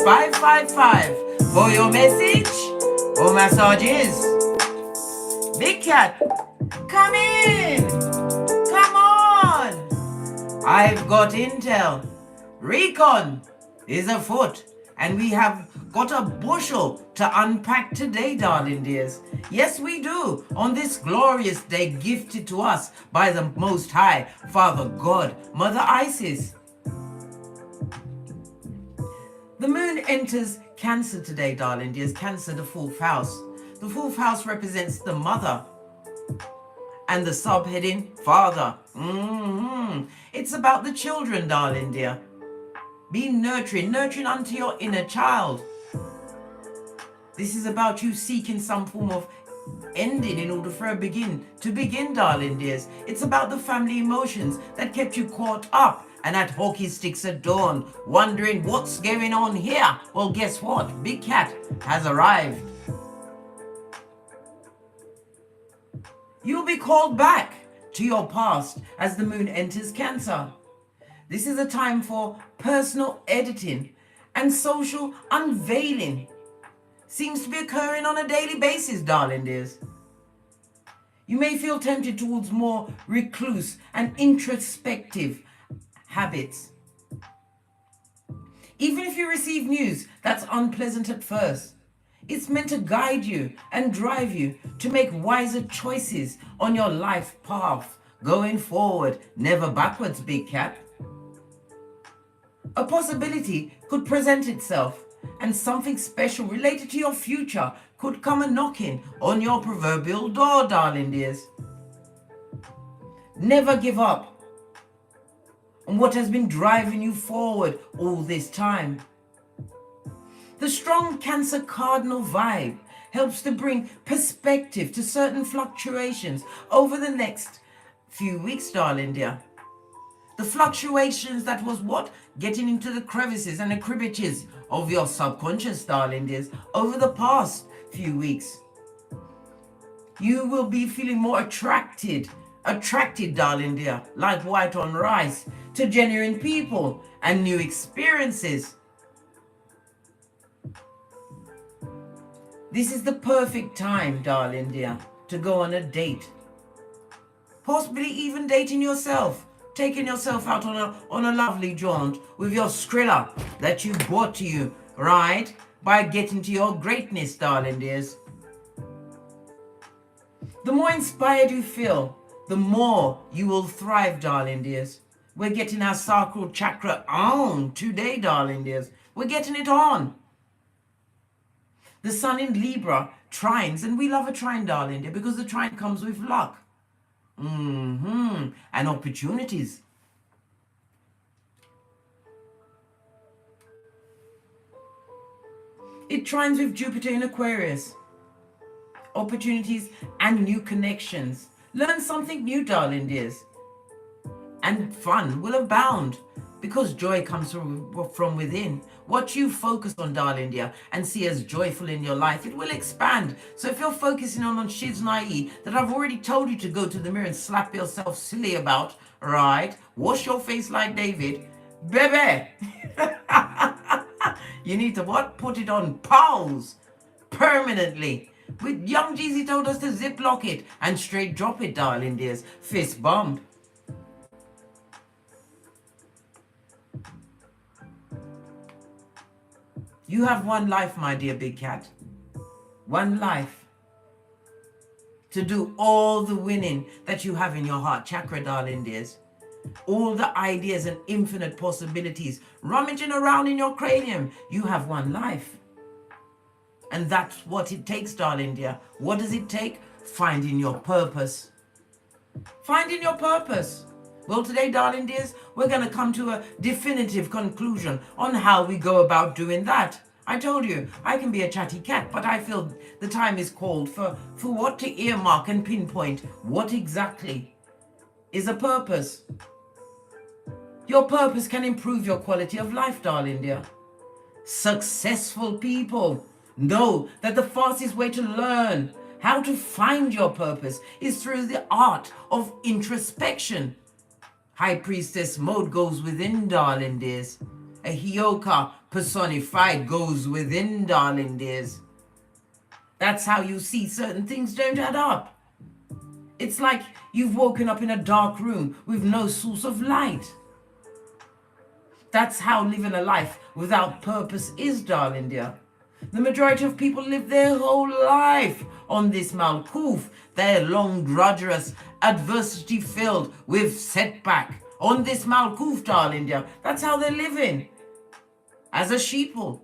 555 for your message or massages. Big Cat, come in. Come on. I've got intel. Recon is afoot. And we have got a bushel to unpack today, darling dears. Yes, we do. On this glorious day gifted to us by the Most High, Father God, Mother Isis. The moon enters Cancer today, darling dears. Cancer, the fourth house. The fourth house represents the mother. And the subheading, Father. It's about the children, darling dear. Be nurturing unto your inner child. This is about you seeking some form of ending in order for a to begin, darling dears. It's about the family emotions that kept you caught up and at hockey sticks at dawn, wondering what's going on here. Well, guess what? Big Cat has arrived. You'll be called back to your past as the moon enters Cancer. This is a time for personal editing and social unveiling. Seems to be occurring on a daily basis, darling dears. You may feel tempted towards more recluse and introspective habits. Even if you receive news that's unpleasant at first, it's meant to guide you and drive you to make wiser choices on your life path going forward, never backwards, Big Cat. A possibility could present itself, and something special related to your future could come a knocking on your proverbial door, darling dears. Never give up on what has been driving you forward all this time. The strong Cancer cardinal vibe helps to bring perspective to certain fluctuations over the next few weeks, darling dear. The fluctuations that was what? Getting into the crevices and the cribbages of your subconscious, darling dears, over the past few weeks. You will be feeling more attracted, darling dear, like white on rice, to genuine people and new experiences. This is the perfect time, darling dear, to go on a date. Possibly even dating yourself. Taking yourself out on a lovely jaunt with your Skrilla that you brought to you, right? By getting to your greatness, darling dears. The more inspired you feel, the more you will thrive, darling dears. We're getting our sacral chakra on today, darling dears. We're getting it on. The sun in Libra trines, and we love a trine, darling dear, because the trine comes with luck. And opportunities. It trines with Jupiter in Aquarius. Opportunities and new connections. Learn something new, darling dears. And fun will abound because joy comes from within. What you focus on, darling dear, and see as joyful in your life, it will expand. So if you're focusing on shiznai that I've already told you to go to the mirror and slap yourself silly about, right? Wash your face like David. Baby! You need to what? Put it on pause permanently. With young Jeezy told us to zip lock it and straight drop it, darling dears. Fist bump. You have one life, my dear Big Cat. One life. To do all the winning that you have in your heart chakra, darling dears. All the ideas and infinite possibilities rummaging around in your cranium. You have one life. And that's what it takes, darling dear. What does it take? Finding your purpose. Finding your purpose. Well, today, darling dears, we're going to come to a definitive conclusion on how we go about doing that. I told you, I can be a chatty cat, but I feel the time is called for what to earmark and pinpoint what exactly is a purpose. Your purpose can improve your quality of life, darling dear. Successful people know that the fastest way to learn how to find your purpose is through the art of introspection. High Priestess mode goes within, darling dears. A HEYOKA personified goes within, darling dears. That's how you see certain things don't add up. It's like you've woken up in a dark room with no source of light. That's how living a life without purpose is, darling dear. The majority of people live their whole life on this Malkuth. They're long, drudgerous, adversity-filled with setback. On this Malkuth, darling dear. That's how they're living. As a sheeple.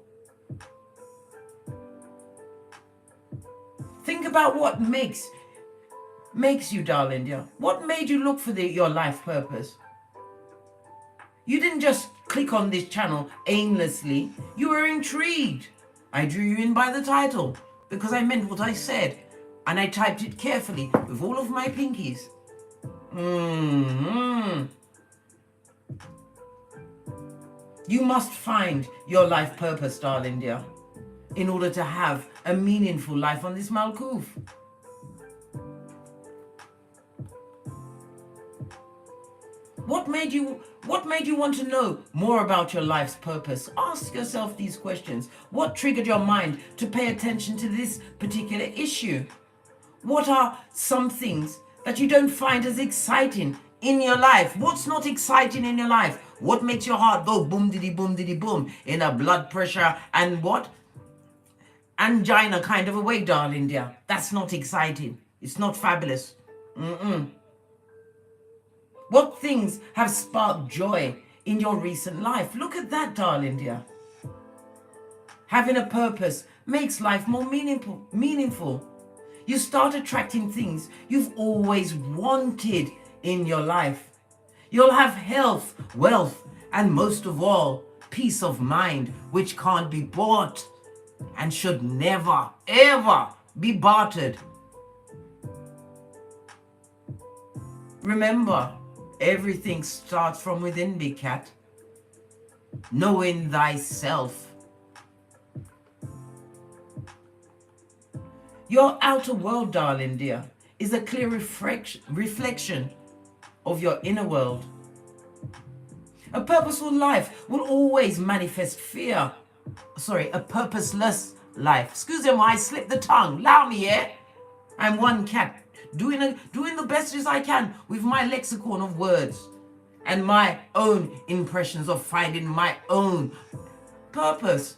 Think about what makes you, darling dear. What made you look for your life purpose? You didn't just click on this channel aimlessly. You were intrigued. I drew you in by the title because I meant what I said, and I typed it carefully with all of my pinkies. You must find your life purpose, darling dear, in order to have a meaningful life on this Malkuth. What made you want to know more about your life's purpose? Ask yourself these questions. What triggered your mind to pay attention to this particular issue? What are some things that you don't find as exciting in your life? What's not exciting in your life? What makes your heart go boom diddy boom in a blood pressure and what? Angina kind of a way, darling dear. That's not exciting. It's not fabulous. What things have sparked joy in your recent life? Look at that, darling dear. Having a purpose makes life more meaningful. You start attracting things you've always wanted in your life. You'll have health, wealth, and most of all, peace of mind, which can't be bought and should never, ever be bartered. Remember, everything starts from within, big cat. Knowing thyself. Your outer world, darling dear, is a clear reflection of your inner world. A purposeful life will always manifest fear. Sorry, a purposeless life. Excuse me, I slipped the tongue. Allow me, yeah? I'm one cat. Doing the best as I can with my lexicon of words and my own impressions of finding my own purpose.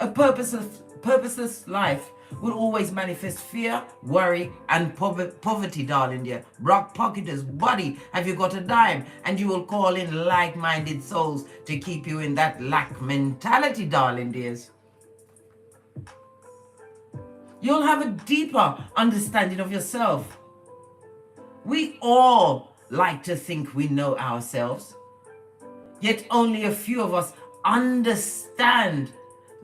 A purposeless life will always manifest fear, worry, and poverty, darling dear. Brock pocketers, buddy, have you got a dime? And you will call in like-minded souls to keep you in that lack mentality, darling dears. You'll have a deeper understanding of yourself. We all like to think we know ourselves, yet only a few of us understand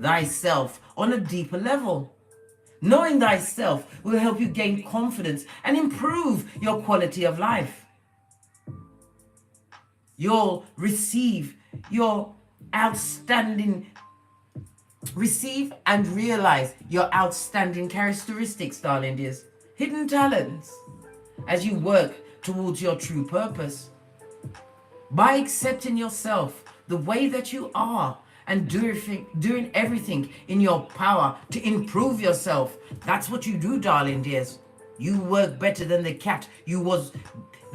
thyself on a deeper level. Knowing thyself will help you gain confidence and improve your quality of life. You'll receive and realize your outstanding characteristics, darling dears, hidden talents, as you work towards your true purpose. By accepting yourself the way that you are and doing everything in your power to improve yourself, that's what you do, darling dears. You work better than the cat you was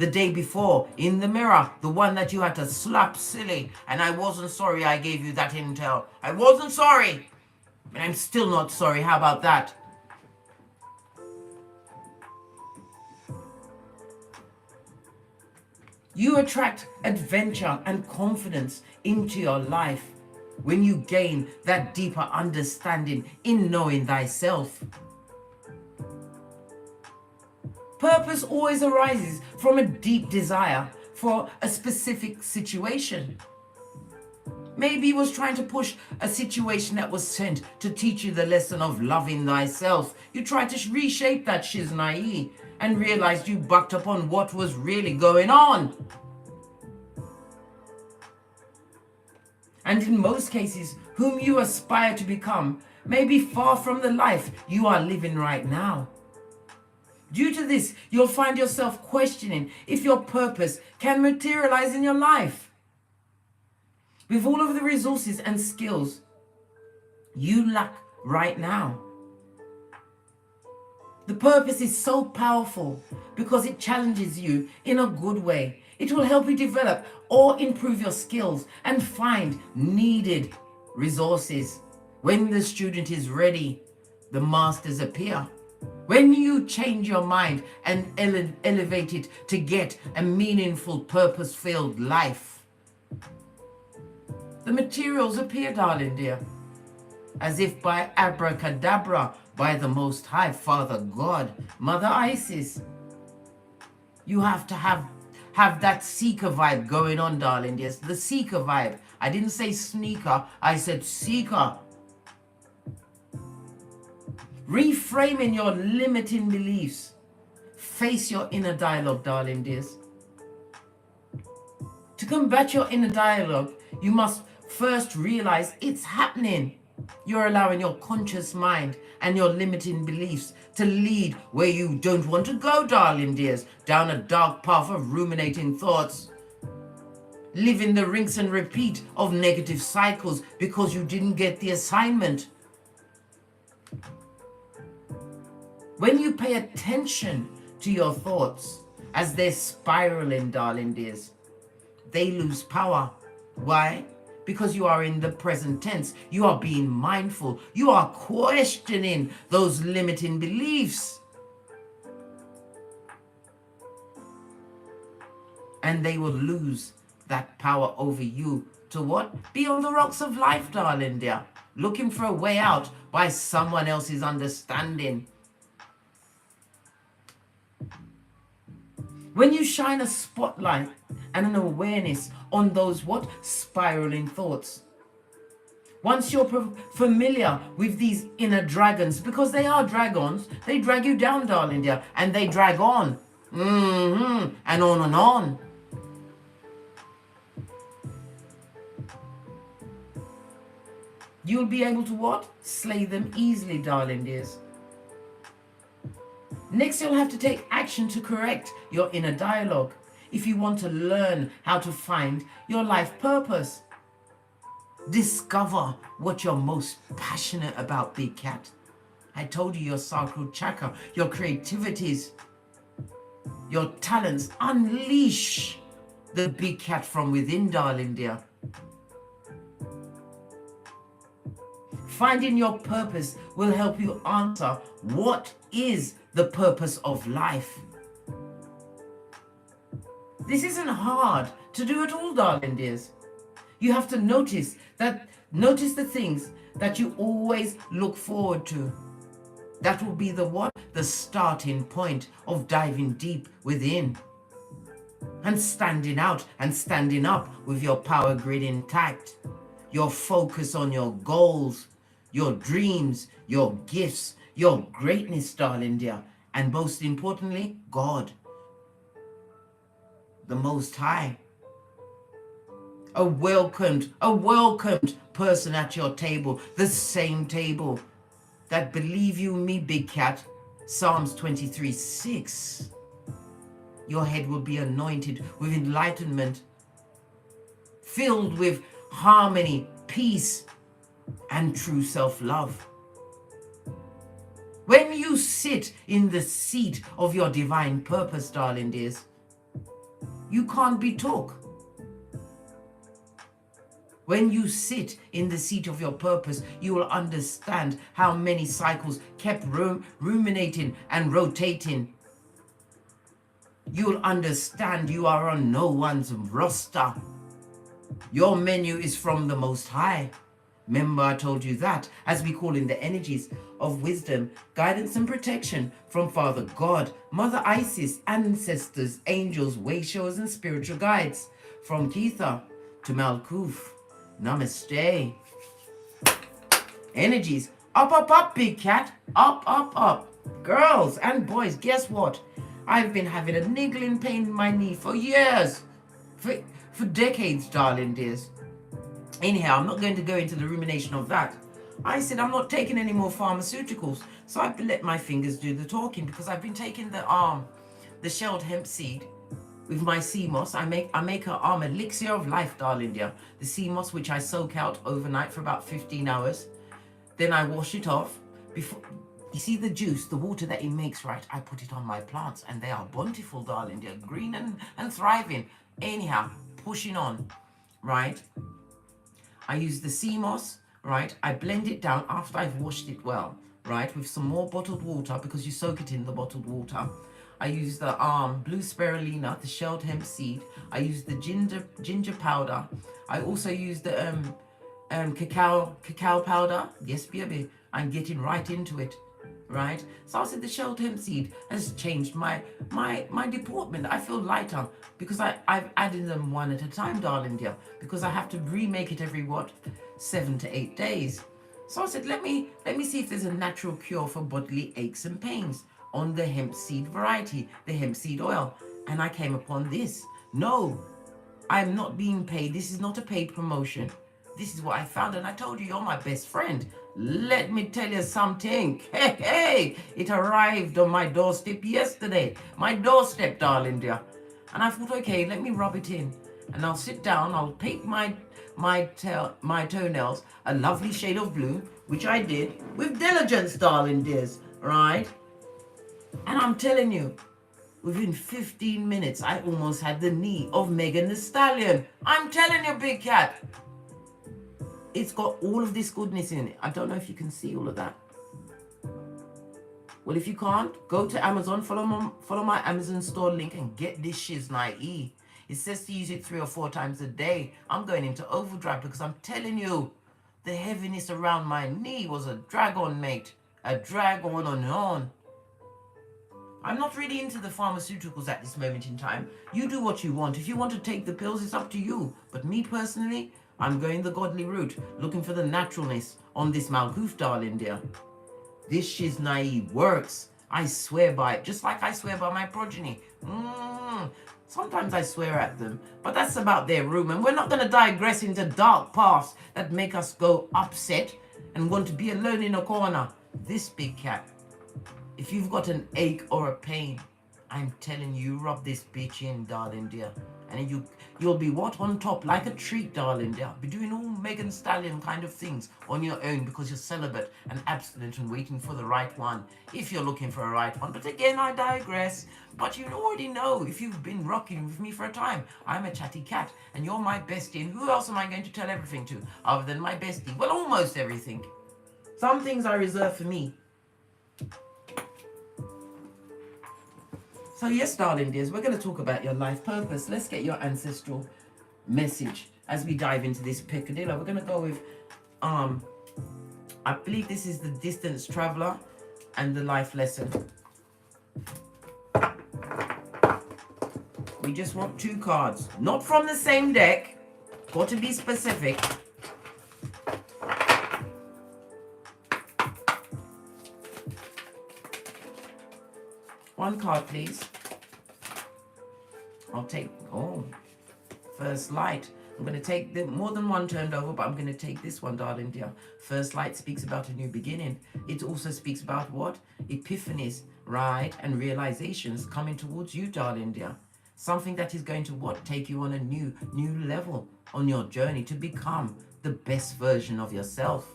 the day before in the mirror, the one that you had to slap silly. And I wasn't sorry I gave you that intel. I wasn't sorry. And I'm still not sorry. How about that? You attract adventure and confidence into your life when you gain that deeper understanding in knowing thyself. Purpose always arises from a deep desire for a specific situation. Maybe he was trying to push a situation that was sent to teach you the lesson of loving thyself. You tried to reshape that shiznai and realized you bucked up on what was really going on. And in most cases, whom you aspire to become may be far from the life you are living right now. Due to this, you'll find yourself questioning if your purpose can materialize in your life. with all of the resources and skills you lack right now. The purpose is so powerful because it challenges you in a good way. It will help you develop or improve your skills and find needed resources. When the student is ready, the masters appear. When you change your mind and elevate it to get a meaningful, purpose-filled life, the materials appear, darling dear, as if by abracadabra, by the Most High, Father God, Mother Isis. You have to have that seeker vibe going on, darling dears. The seeker vibe. I didn't say sneaker, I said seeker. Reframing your limiting beliefs. Face your inner dialogue, darling dears. To combat your inner dialogue, you must first realize it's happening. You're allowing your conscious mind and your limiting beliefs to lead where you don't want to go, darling dears, down a dark path of ruminating thoughts. Living the rinse and repeat of negative cycles because you didn't get the assignment. When you pay attention to your thoughts as they're spiraling, darling dears, they lose power. Why? Because you are in the present tense. You are being mindful. You are questioning those limiting beliefs. And they will lose that power over you to what? Be on the rocks of life, darling dear. Looking for a way out by someone else's understanding. When you shine a spotlight and an awareness on those what? Spiraling thoughts. Once you're familiar with these inner dragons, because they are dragons, they drag you down, darling dear, and they drag on. And on and on. You'll be able to what? Slay them easily, darling dears. Next, you'll have to take action to correct your inner dialogue if you want to learn how to find your life purpose. Discover what you're most passionate about, big cat. I told you your sacral chakra, your creativities, your talents. Unleash the big cat from within, darling dear. Finding your purpose will help you answer what is the purpose of life. This isn't hard to do at all, darling dears. You have to notice the things that you always look forward to. That will be the what? The starting point of diving deep within and standing out and standing up with your power grid intact. Your focus on your goals, your dreams, your gifts, your greatness, darling dear, and most importantly, God, the Most High. A welcomed person at your table, the same table that, believe you me, big cat, Psalms 23:6. Your head will be anointed with enlightenment, filled with harmony, peace, and true self-love. When you sit in the seat of your divine purpose, darling dears, you can't be talk. When you sit in the seat of your purpose, you will understand how many cycles kept ruminating and rotating. You'll understand you are on no one's roster. Your menu is from the Most High. Remember, I told you that, as we call in the energies of wisdom, guidance and protection from Father God, Mother Isis, ancestors, angels, way showers, and spiritual guides. From Keetha to Malkuth. Namaste. Energies. Up, up, up, big cat. Up, up, up. Girls and boys, guess what? I've been having a niggling pain in my knee for years. For decades, darling dears. Anyhow, I'm not going to go into the rumination of that. I said I'm not taking any more pharmaceuticals, so I've let my fingers do the talking, because I've been taking the shelled hemp seed with my sea moss. I make an elixir of life, darling dear. The sea moss, which I soak out overnight for about 15 hours. Then I wash it off. Before you see the juice, the water that it makes, right? I put it on my plants and they are bountiful, darling dear. Green and thriving. Anyhow, pushing on, right? I use the sea moss, right? I blend it down after I've washed it well, right? With some more bottled water, because you soak it in the bottled water. I use the blue spirulina, the shelled hemp seed. I use the ginger powder. I also use the cacao powder. Yes, baby, I'm getting right into it, right? So I said the shelled hemp seed has changed my deportment. I feel lighter because I've added them one at a time, darling dear, because I have to remake it every 7 to 8 days. So I said, let me see if there's a natural cure for bodily aches and pains on the hemp seed variety, the hemp seed oil. And I came upon this. No, I'm not being paid. This is not a paid promotion. This is what I found, and I told you, you're my best friend. Let me tell you something. Hey, it arrived on my doorstep yesterday. My doorstep, darling dear. And I thought, okay, let me rub it in. And I'll sit down, I'll paint my toenails a lovely shade of blue, which I did with diligence, darling dears, right? And I'm telling you, within 15 minutes, I almost had the knee of Megan Thee Stallion. I'm telling you, big cat. It's got all of this goodness in it. I don't know if you can see all of that. Well, if you can't, go to Amazon, follow my Amazon store link and get this shiznai. It says to use it 3 or 4 times a day. I'm going into overdrive because I'm telling you, the heaviness around my knee was a drag on, mate. A drag on and on. I'm not really into the pharmaceuticals at this moment in time. You do what you want. If you want to take the pills, it's up to you. But me personally, I'm going the godly route, looking for the naturalness on this Malkuth, darling dear. This shiznai works. I swear by it, just like I swear by my progeny. Sometimes I swear at them, but that's about their room. And we're not going to digress into dark paths that make us go upset and want to be alone in a corner. This big cat, if you've got an ache or a pain, I'm telling you, rub this bitch in, darling dear. And you'll be on top like a treat, darling dear. Be doing all Megan Stallion kind of things on your own because you're celibate and abstinent and waiting for the right one, if you're looking for a right one. But again, I digress. But you already know, if you've been rocking with me for a time, I'm a chatty cat and you're my bestie. And who else am I going to tell everything to other than my bestie? Well, almost everything. Some things I reserve for me. So yes, darling dears, we're going to talk about your life purpose. Let's get your ancestral message as we dive into this peccadillo. We're going to go with, I believe this is the distance traveler and the life lesson. We just want 2 cards, not from the same deck. Got to be specific. One card, please. I'll take, first light. I'm going to take more than one turned over, but I'm going to take this one, darling dear. First light speaks about a new beginning. It also speaks about what? Epiphanies, right? And realizations coming towards you, darling dear. Something that is going to what? Take you on a new level on your journey to become the best version of yourself.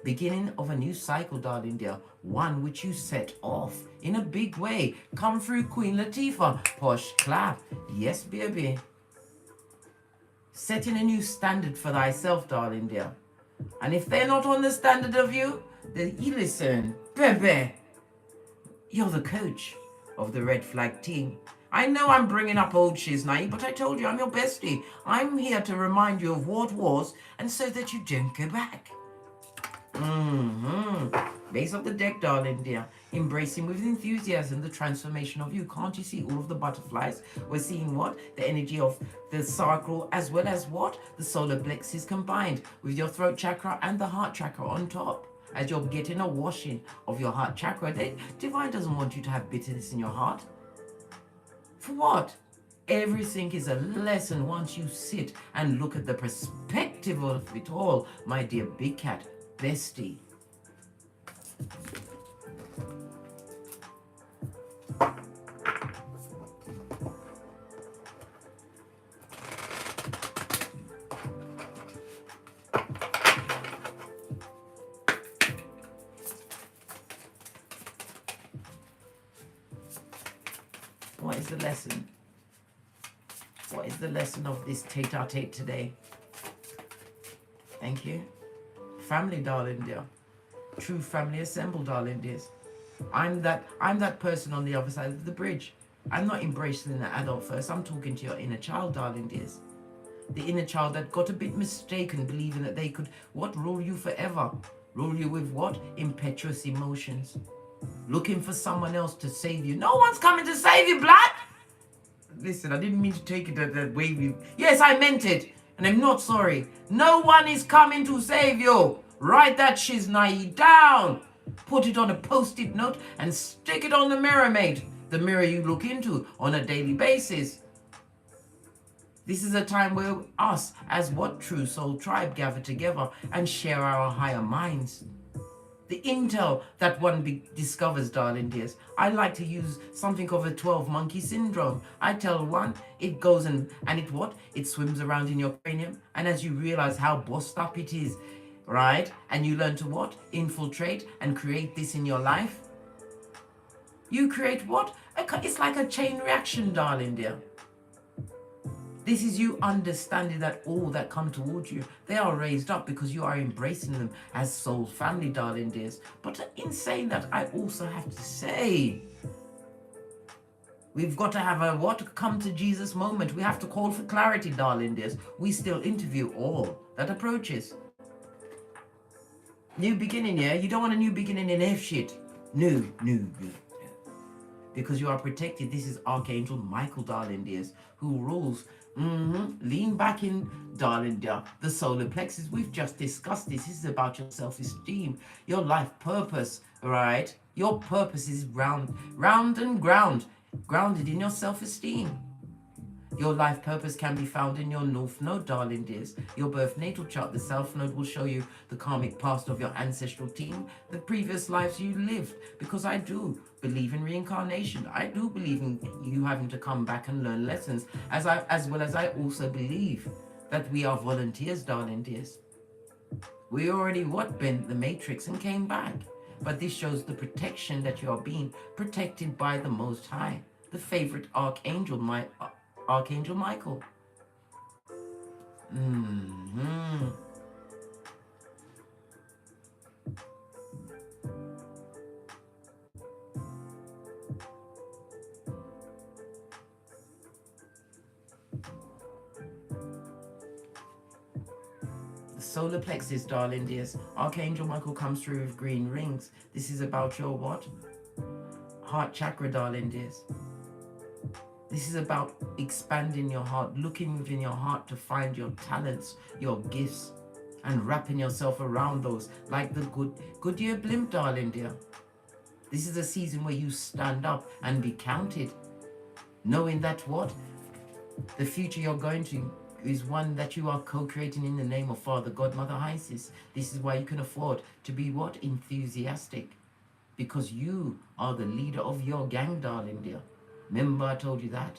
Beginning of a new cycle, darling dear. One which you set off in a big way. Come through, Queen Latifah. Posh clap. Yes, baby. Setting a new standard for thyself, darling dear. And if they're not on the standard of you, then you listen, baby. You're the coach of the red flag team. I know I'm bringing up old shiznai, but I told you I'm your bestie. I'm here to remind you of what was, and so that you don't go back. Base of the deck, darling dear. Embracing with enthusiasm the transformation of you. Can't you see all of the butterflies? We're seeing what? The energy of the sacral as well as what? The solar plexus combined with your throat chakra and the heart chakra on top. As you're getting a washing of your heart chakra. Divine doesn't want you to have bitterness in your heart. For what? Everything is a lesson once you sit and look at the perspective of it all, my dear big cat. Bestie. lesson? What is the lesson of this tete-a-tete today? Thank you. Family, darling dear. True family assemble, darling dears. I'm that person on the other side of the bridge. I'm not embracing the adult first. I'm talking to your inner child, darling dears. The inner child that got a bit mistaken, believing that they could, what, rule you forever? Rule you with what? Impetuous emotions. Looking for someone else to save you. No one's coming to save you, Black! Listen, I didn't mean to take it that way. Yes, I meant it. And I'm not sorry. No one is coming to save you. Write that shiznai down. Put it on a post-it note and stick it on the mirror, mate. The mirror you look into on a daily basis. This is a time where us, as what true soul tribe, gather together and share our higher minds. The intel that one discovers, darling dears. I like to use something of a 12 monkey syndrome. I tell one, it goes and it what? It swims around in your cranium. And as you realize how bossed up it is, right? And you learn to what? Infiltrate and create this in your life. You create what? It's like a chain reaction, darling dear. This is you understanding that all that come towards you, they are raised up because you are embracing them as soul family, darling dears. But in saying that, I also have to say, we've got to have a what? Come to Jesus moment. We have to call for clarity, darling dears. We still interview all that approaches. New beginning, yeah? You don't want a new beginning in F shit. New. Because you are protected. This is Archangel Michael, darling dears, who rules. Lean back in, darling dear. The solar plexus. We've just discussed this. This is about your self-esteem, your life purpose, right? Your purpose is round and grounded in your self-esteem. Your life purpose can be found in your North Node, darling dears. Your birth natal chart, the South Node, will show you the karmic past of your ancestral team, the previous lives you lived. Because I do believe in reincarnation. I do believe in you having to come back and learn lessons. As well as I also believe that we are volunteers, darling dears. We already bent the matrix and came back. But this shows the protection that you are being protected by the Most High, the favorite archangel, Archangel Michael. The solar plexus, darling dears. Archangel Michael comes through with green rings. This is about your what? Heart chakra, darling dears. This is about expanding your heart, looking within your heart to find your talents, your gifts, and wrapping yourself around those like the Goodyear blimp, darling dear. This is a season where you stand up and be counted, knowing that what? The future you're going to is one that you are co-creating in the name of Father, God, Mother, Isis. This is why you can afford to be what? Enthusiastic. Because you are the leader of your gang, darling dear. Remember I told you that?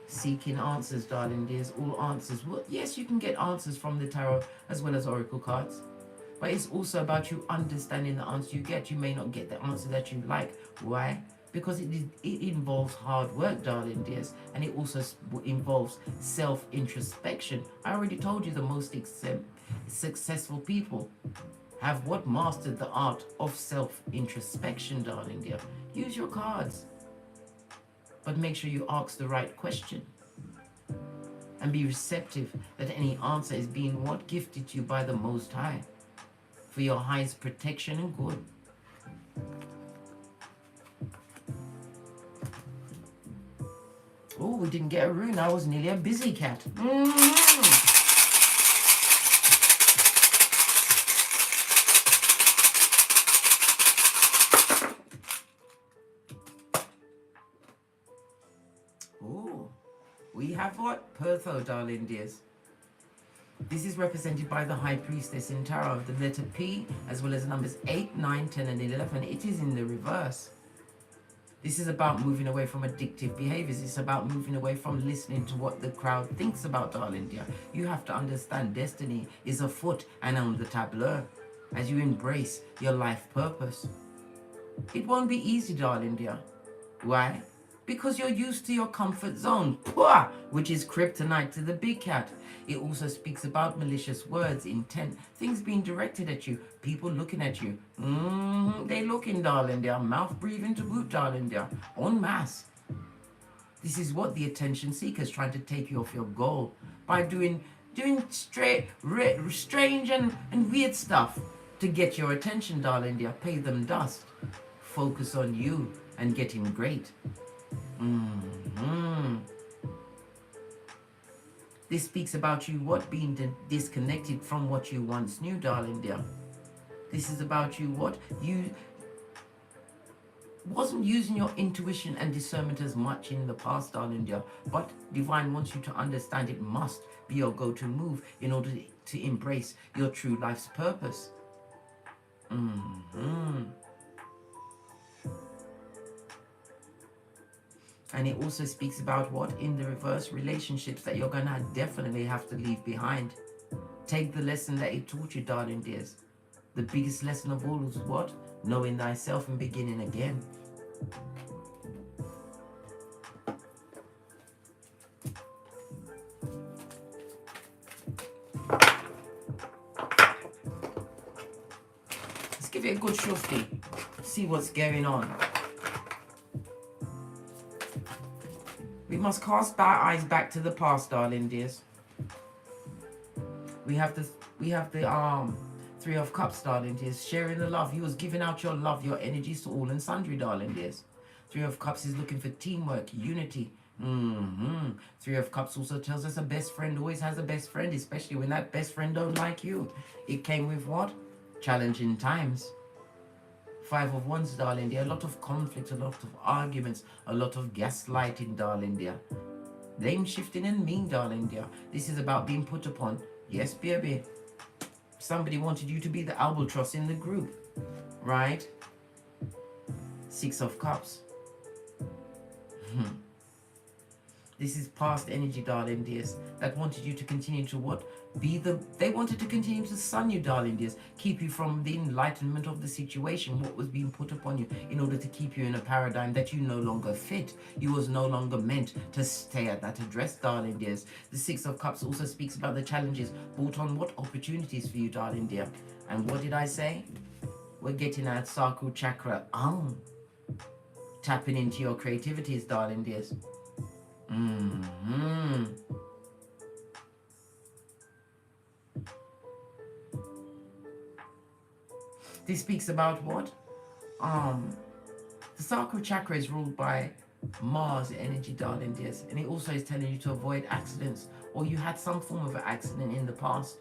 Seeking answers, darling dears, all answers. Well, yes, you can get answers from the tarot as well as oracle cards. But it's also about you understanding the answer you get. You may not get the answer that you like. Why? Because it involves hard work, darling dears. And it also involves self-introspection. I already told you the most successful people have what? Mastered the art of self-introspection, darling dear. Use your cards. But make sure you ask the right question. And be receptive that any answer is being what? Gifted to you by the Most High. For your highest protection and good. Oh, we didn't get a rune. I was nearly a busy cat. We have what? Pertho, darling dears. This is represented by the High Priestess in Tarot, the letter P, as well as the numbers 8, 9, 10, and 11. It is in the reverse. This is about moving away from addictive behaviors. It's about moving away from listening to what the crowd thinks about, darling dear. You have to understand destiny is afoot and on the tableau as you embrace your life purpose. It won't be easy, darling dear. Why? Because you're used to your comfort zone, Pwah! Which is kryptonite to the big cat. It also speaks about malicious words, intent, things being directed at you, people looking at you. They looking, darling dear. Mouth breathing to boot, darling dear. En masse. This is what the attention seekers trying to take you off your goal by doing strange and weird stuff to get your attention, darling dear. Pay them dust. Focus on you and getting great. This speaks about you what being disconnected from what you once knew, darling dear. This is about you what you wasn't using your intuition and discernment as much in the past, darling dear, but divine wants you to understand it must be your go-to move in order to embrace your true life's purpose. And it also speaks about what in the reverse, relationships that you're gonna definitely have to leave behind. Take the lesson that it taught you, darling dears. The biggest lesson of all is what? Knowing thyself and beginning again. Let's give it a good shufty. See what's going on. We must cast our eyes back to the past, darling dears. We have the Three of Cups, darling dears. Sharing the love. You was giving out your love, your energies to all and sundry, darling dears. Three of Cups is looking for teamwork, unity. Three of Cups also tells us a best friend always has a best friend, especially when that best friend don't like you. It came with what? Challenging times. Five of Wands, darling dear. A lot of conflict, a lot of arguments, a lot of gaslighting, darling dear. Blame shifting and mean, darling dear. This is about being put upon. Yes, baby. Somebody wanted you to be the albatross in the group, right? Six of Cups. This is past energy, darling dears, that wanted you to continue to what? They wanted to continue to sun you, darling dears, keep you from the enlightenment of the situation, what was being put upon you, in order to keep you in a paradigm that you no longer fit. You was no longer meant to stay at that address, darling dears. The Six of Cups also speaks about the challenges brought on what opportunities for you, darling dear. And what did I say? We're getting at sacral chakra. Tapping into your creativities, darling dears. This speaks about what? The sacral chakra is ruled by Mars energy, darling dears, and it also is telling you to avoid accidents, or you had some form of an accident in the past.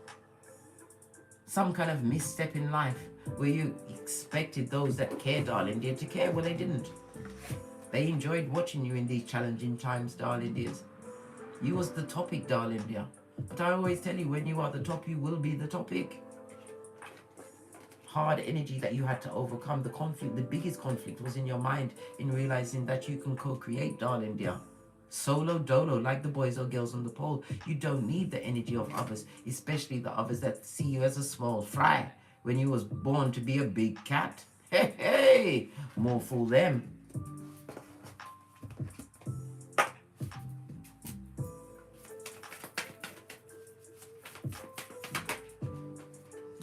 Some kind of misstep in life where you expected those that care, darling dear, to care. Well, they didn't. They enjoyed watching you in these challenging times, darling dears. You was the topic, darling dear. But I always tell you, when you are the top, you will be the topic. Hard energy that you had to overcome. The conflict, the biggest conflict was in your mind, in realizing that you can co-create, darling dear. Solo dolo, like the boys or girls on the pole. You don't need the energy of others, especially the others that see you as a small fry when you was born to be a big cat. Hey, more fool them.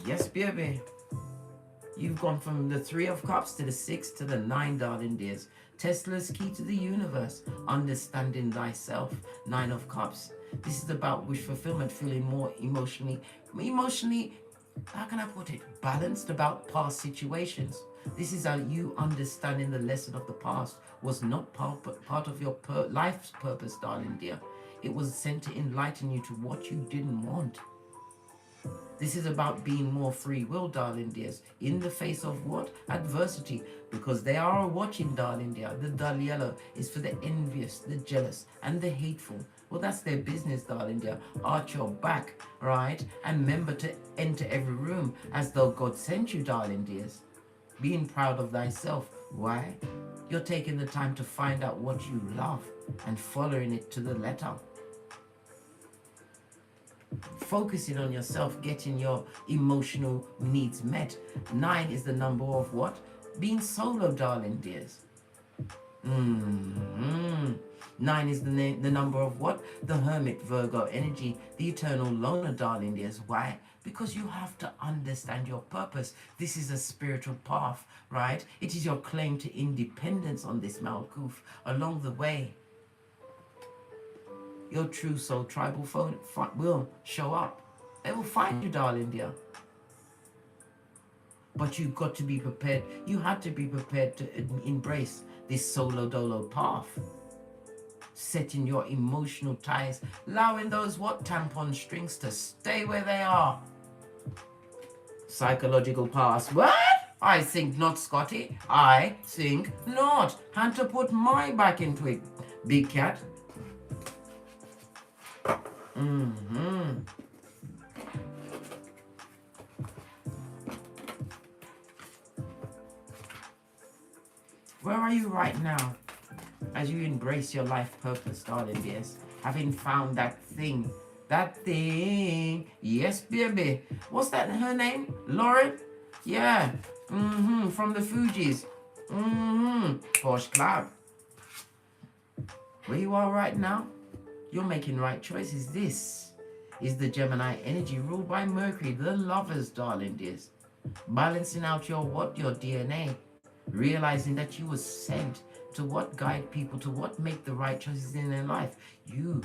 Yes, baby. You've gone from the Three of Cups to the Six to the Nine, darling dears. Tesla's key to the universe. Understanding thyself. Nine of Cups. This is about wish fulfillment, feeling more emotionally, how can I put it? Balanced about past situations. This is how you understanding the lesson of the past was not part of your life's purpose, darling dear. It was sent to enlighten you to what you didn't want. This is about being more free will, darling dears, in the face of what? Adversity. Because they are watching, darling dear. The dull yellow is for the envious, the jealous, and the hateful. Well, that's their business, darling dear. Arch your back, right? And remember to enter every room as though God sent you, darling dears. Being proud of thyself. Why? You're taking the time to find out what you love and following it to the letter. Focusing on yourself, getting your emotional needs met. 9 is the number of what? being solo, darling dears. 9 is the number of what? The Hermit, Virgo energy, the eternal loner, darling dears. Why? Because you have to understand your purpose. This is a spiritual path, right? It is your claim to independence on this Malkuth. Along the way, your true soul tribal phone will show up. They will find you, darling dear. But you've got to be prepared. You had to be prepared to embrace this solo dolo path. Setting your emotional ties, allowing those what tampon strings to stay where they are. Psychological past. What? I think not, Scotty. I think not. Had to put my back into it, big cat. Where are you right now as you embrace your life purpose, darling dears? Having found that thing. Yes, baby. What's that, her name? Lauren? Yeah. From the Fugees. Posh Club. Where you are right now, you're making right choices. This is the Gemini energy ruled by Mercury, the lovers, darling dears. Balancing out your what? Your DNA. Realizing that you were sent to what? Guide people to what? Make the right choices in their life. You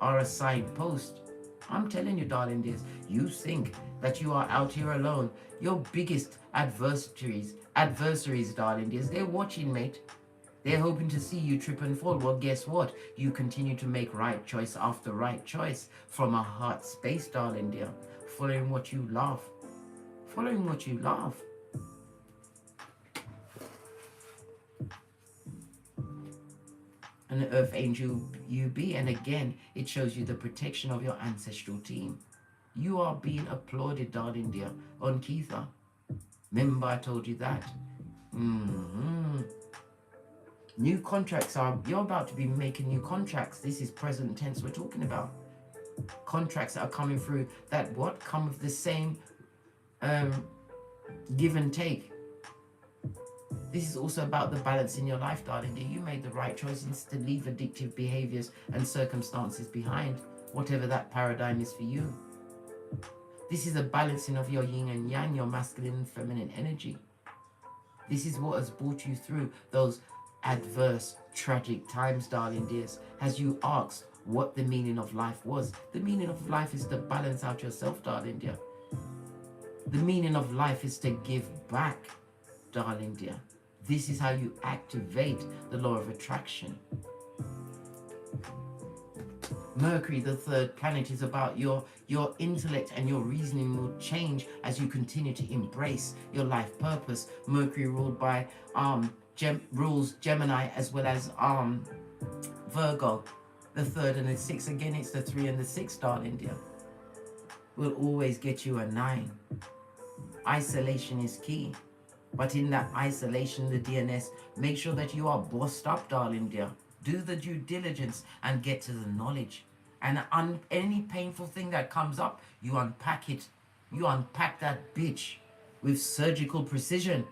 are a signpost. I'm telling you, darling dears, you think that you are out here alone. Your biggest adversaries, darling dears, they're watching, mate. They're hoping to see you trip and fall. Well, guess what? You continue to make right choice after right choice from a heart space, darling dear. Following what you love. Following what you love. An earth angel you be, and again it shows you the protection of your ancestral team. You are being applauded, darling dear, on Keitha. Remember I told you that. New contracts you're about to be making new contracts. This is present tense we're talking about. Contracts that are coming through that what? Come with the same give and take. This is also about the balance in your life, darling dear. You made the right choices to leave addictive behaviors and circumstances behind, whatever that paradigm is for you. This is a balancing of your yin and yang, your masculine and feminine energy. This is what has brought you through those adverse, tragic times, darling dears, as you asked what the meaning of life was. The meaning of life is to balance out yourself, darling dear. The meaning of life is to give back, darling dear. This is how you activate the law of attraction. Mercury, the third planet, is about your intellect, and your reasoning will change as you continue to embrace your life purpose. Mercury ruled by rules Gemini as well as Virgo. The 3rd and the 6th, again it's the 3 and the 6, darling dear, will always get you a 9. Isolation is key. But in that isolation, the DNS, make sure that you are bossed up, darling dear. Do the due diligence and get to the knowledge. And any painful thing that comes up, you unpack it. You unpack that bitch with surgical precision.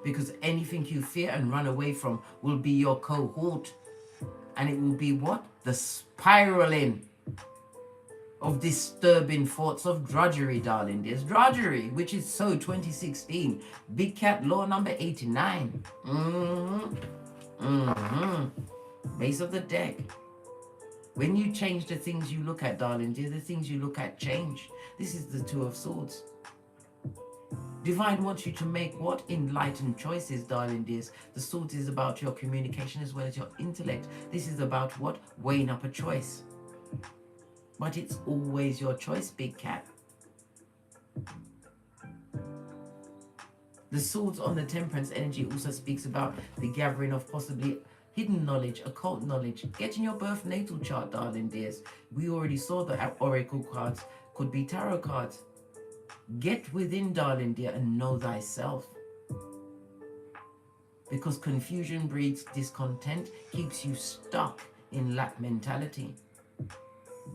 Because anything you fear and run away from will be your cohort. And it will be what? The spiraling of disturbing thoughts of drudgery, darling. There's drudgery, which is so 2016. Big Cat Law number 89. Base of the deck. When you change the things you look at, darling dear, the things you look at change. This is the 2 of Swords. Divine wants you to make what? Enlightened choices, darling dears. The Swords is about your communication as well as your intellect. This is about what? Weighing up a choice. But it's always your choice, big cat. The Swords on the Temperance energy also speaks about the gathering of possibly hidden knowledge, occult knowledge. Getting your birth natal chart, darling dears. We already saw that oracle cards could be tarot cards. Get within, darling dear, and know thyself. Because confusion breeds discontent, keeps you stuck in lack mentality.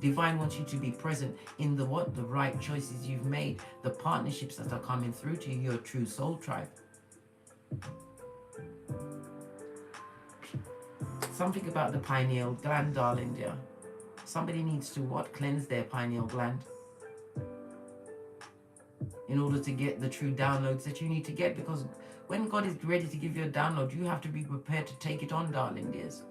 Divine wants you to be present in the what? The right choices you've made, the partnerships that are coming through to you, your true soul tribe. Something about the pineal gland, darling dear. Somebody needs to what? Cleanse their pineal gland in order to get the true downloads that you need to get, because when God is ready to give you a download, you have to be prepared to take it on, darling dears.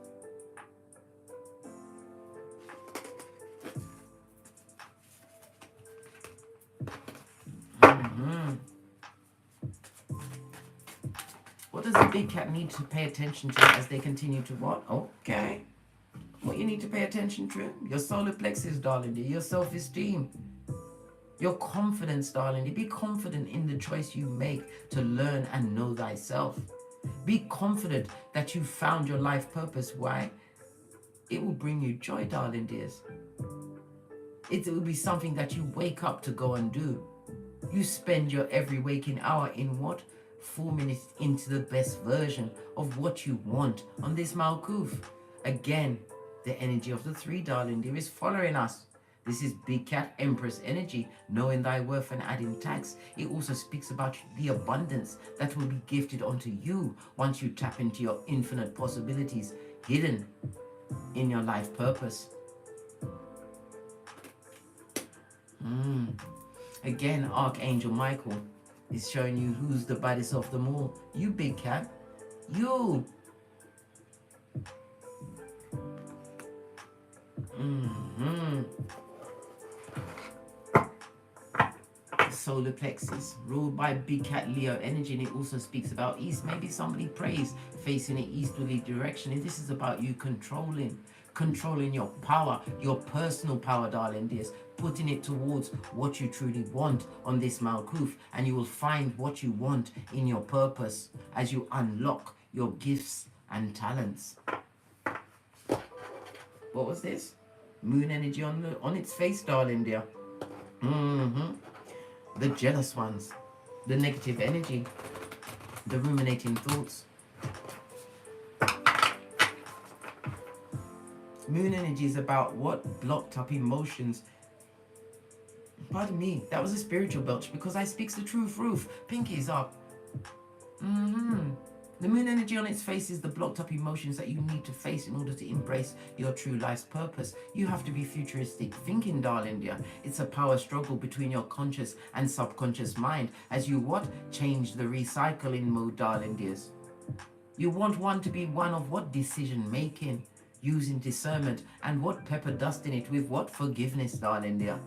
What does the big cat need to pay attention to as they continue to what? Okay. What you need to pay attention to? Your solar plexus, darling dear. Your self-esteem. Your confidence, darling dear. Be confident in the choice you make to learn and know thyself. Be confident that you found your life purpose. Why? It will bring you joy, darling dears. It will be something that you wake up to go and do. You spend your every waking hour in what? 4 minutes into the best version of what you want on this Malkuth. Again, the energy of the 3, darling dear, is following us. This is Big Cat Empress energy, knowing thy worth and adding tax. It also speaks about the abundance that will be gifted onto you once you tap into your infinite possibilities hidden in your life purpose. Again, Archangel Michael is showing you who's the baddest of them all. You, Big Cat. You. Solar plexus, ruled by Big Cat Leo energy, and it also speaks about east. Maybe somebody prays facing an easterly direction, and this is about you controlling your power, your personal power, darling dears, putting it towards what you truly want on this Malkuth, and you will find what you want in your purpose as you unlock your gifts and talents. What was this? Moon energy on its face, darling dear. The jealous ones, the negative energy, the ruminating thoughts. Moon energy is about what? Blocked up emotions. Pardon me, that was a spiritual belch because I speaks the truth, roof. Pinky's up. The moon energy on its face is the blocked up emotions that you need to face in order to embrace your true life's purpose. You have to be futuristic thinking, darling dear. It's a power struggle between your conscious and subconscious mind as you what? Change the recycling mode, darling dears. You want one to be one of what? Decision making, using discernment, and what? Pepper dusting it with what? Forgiveness, darling dear.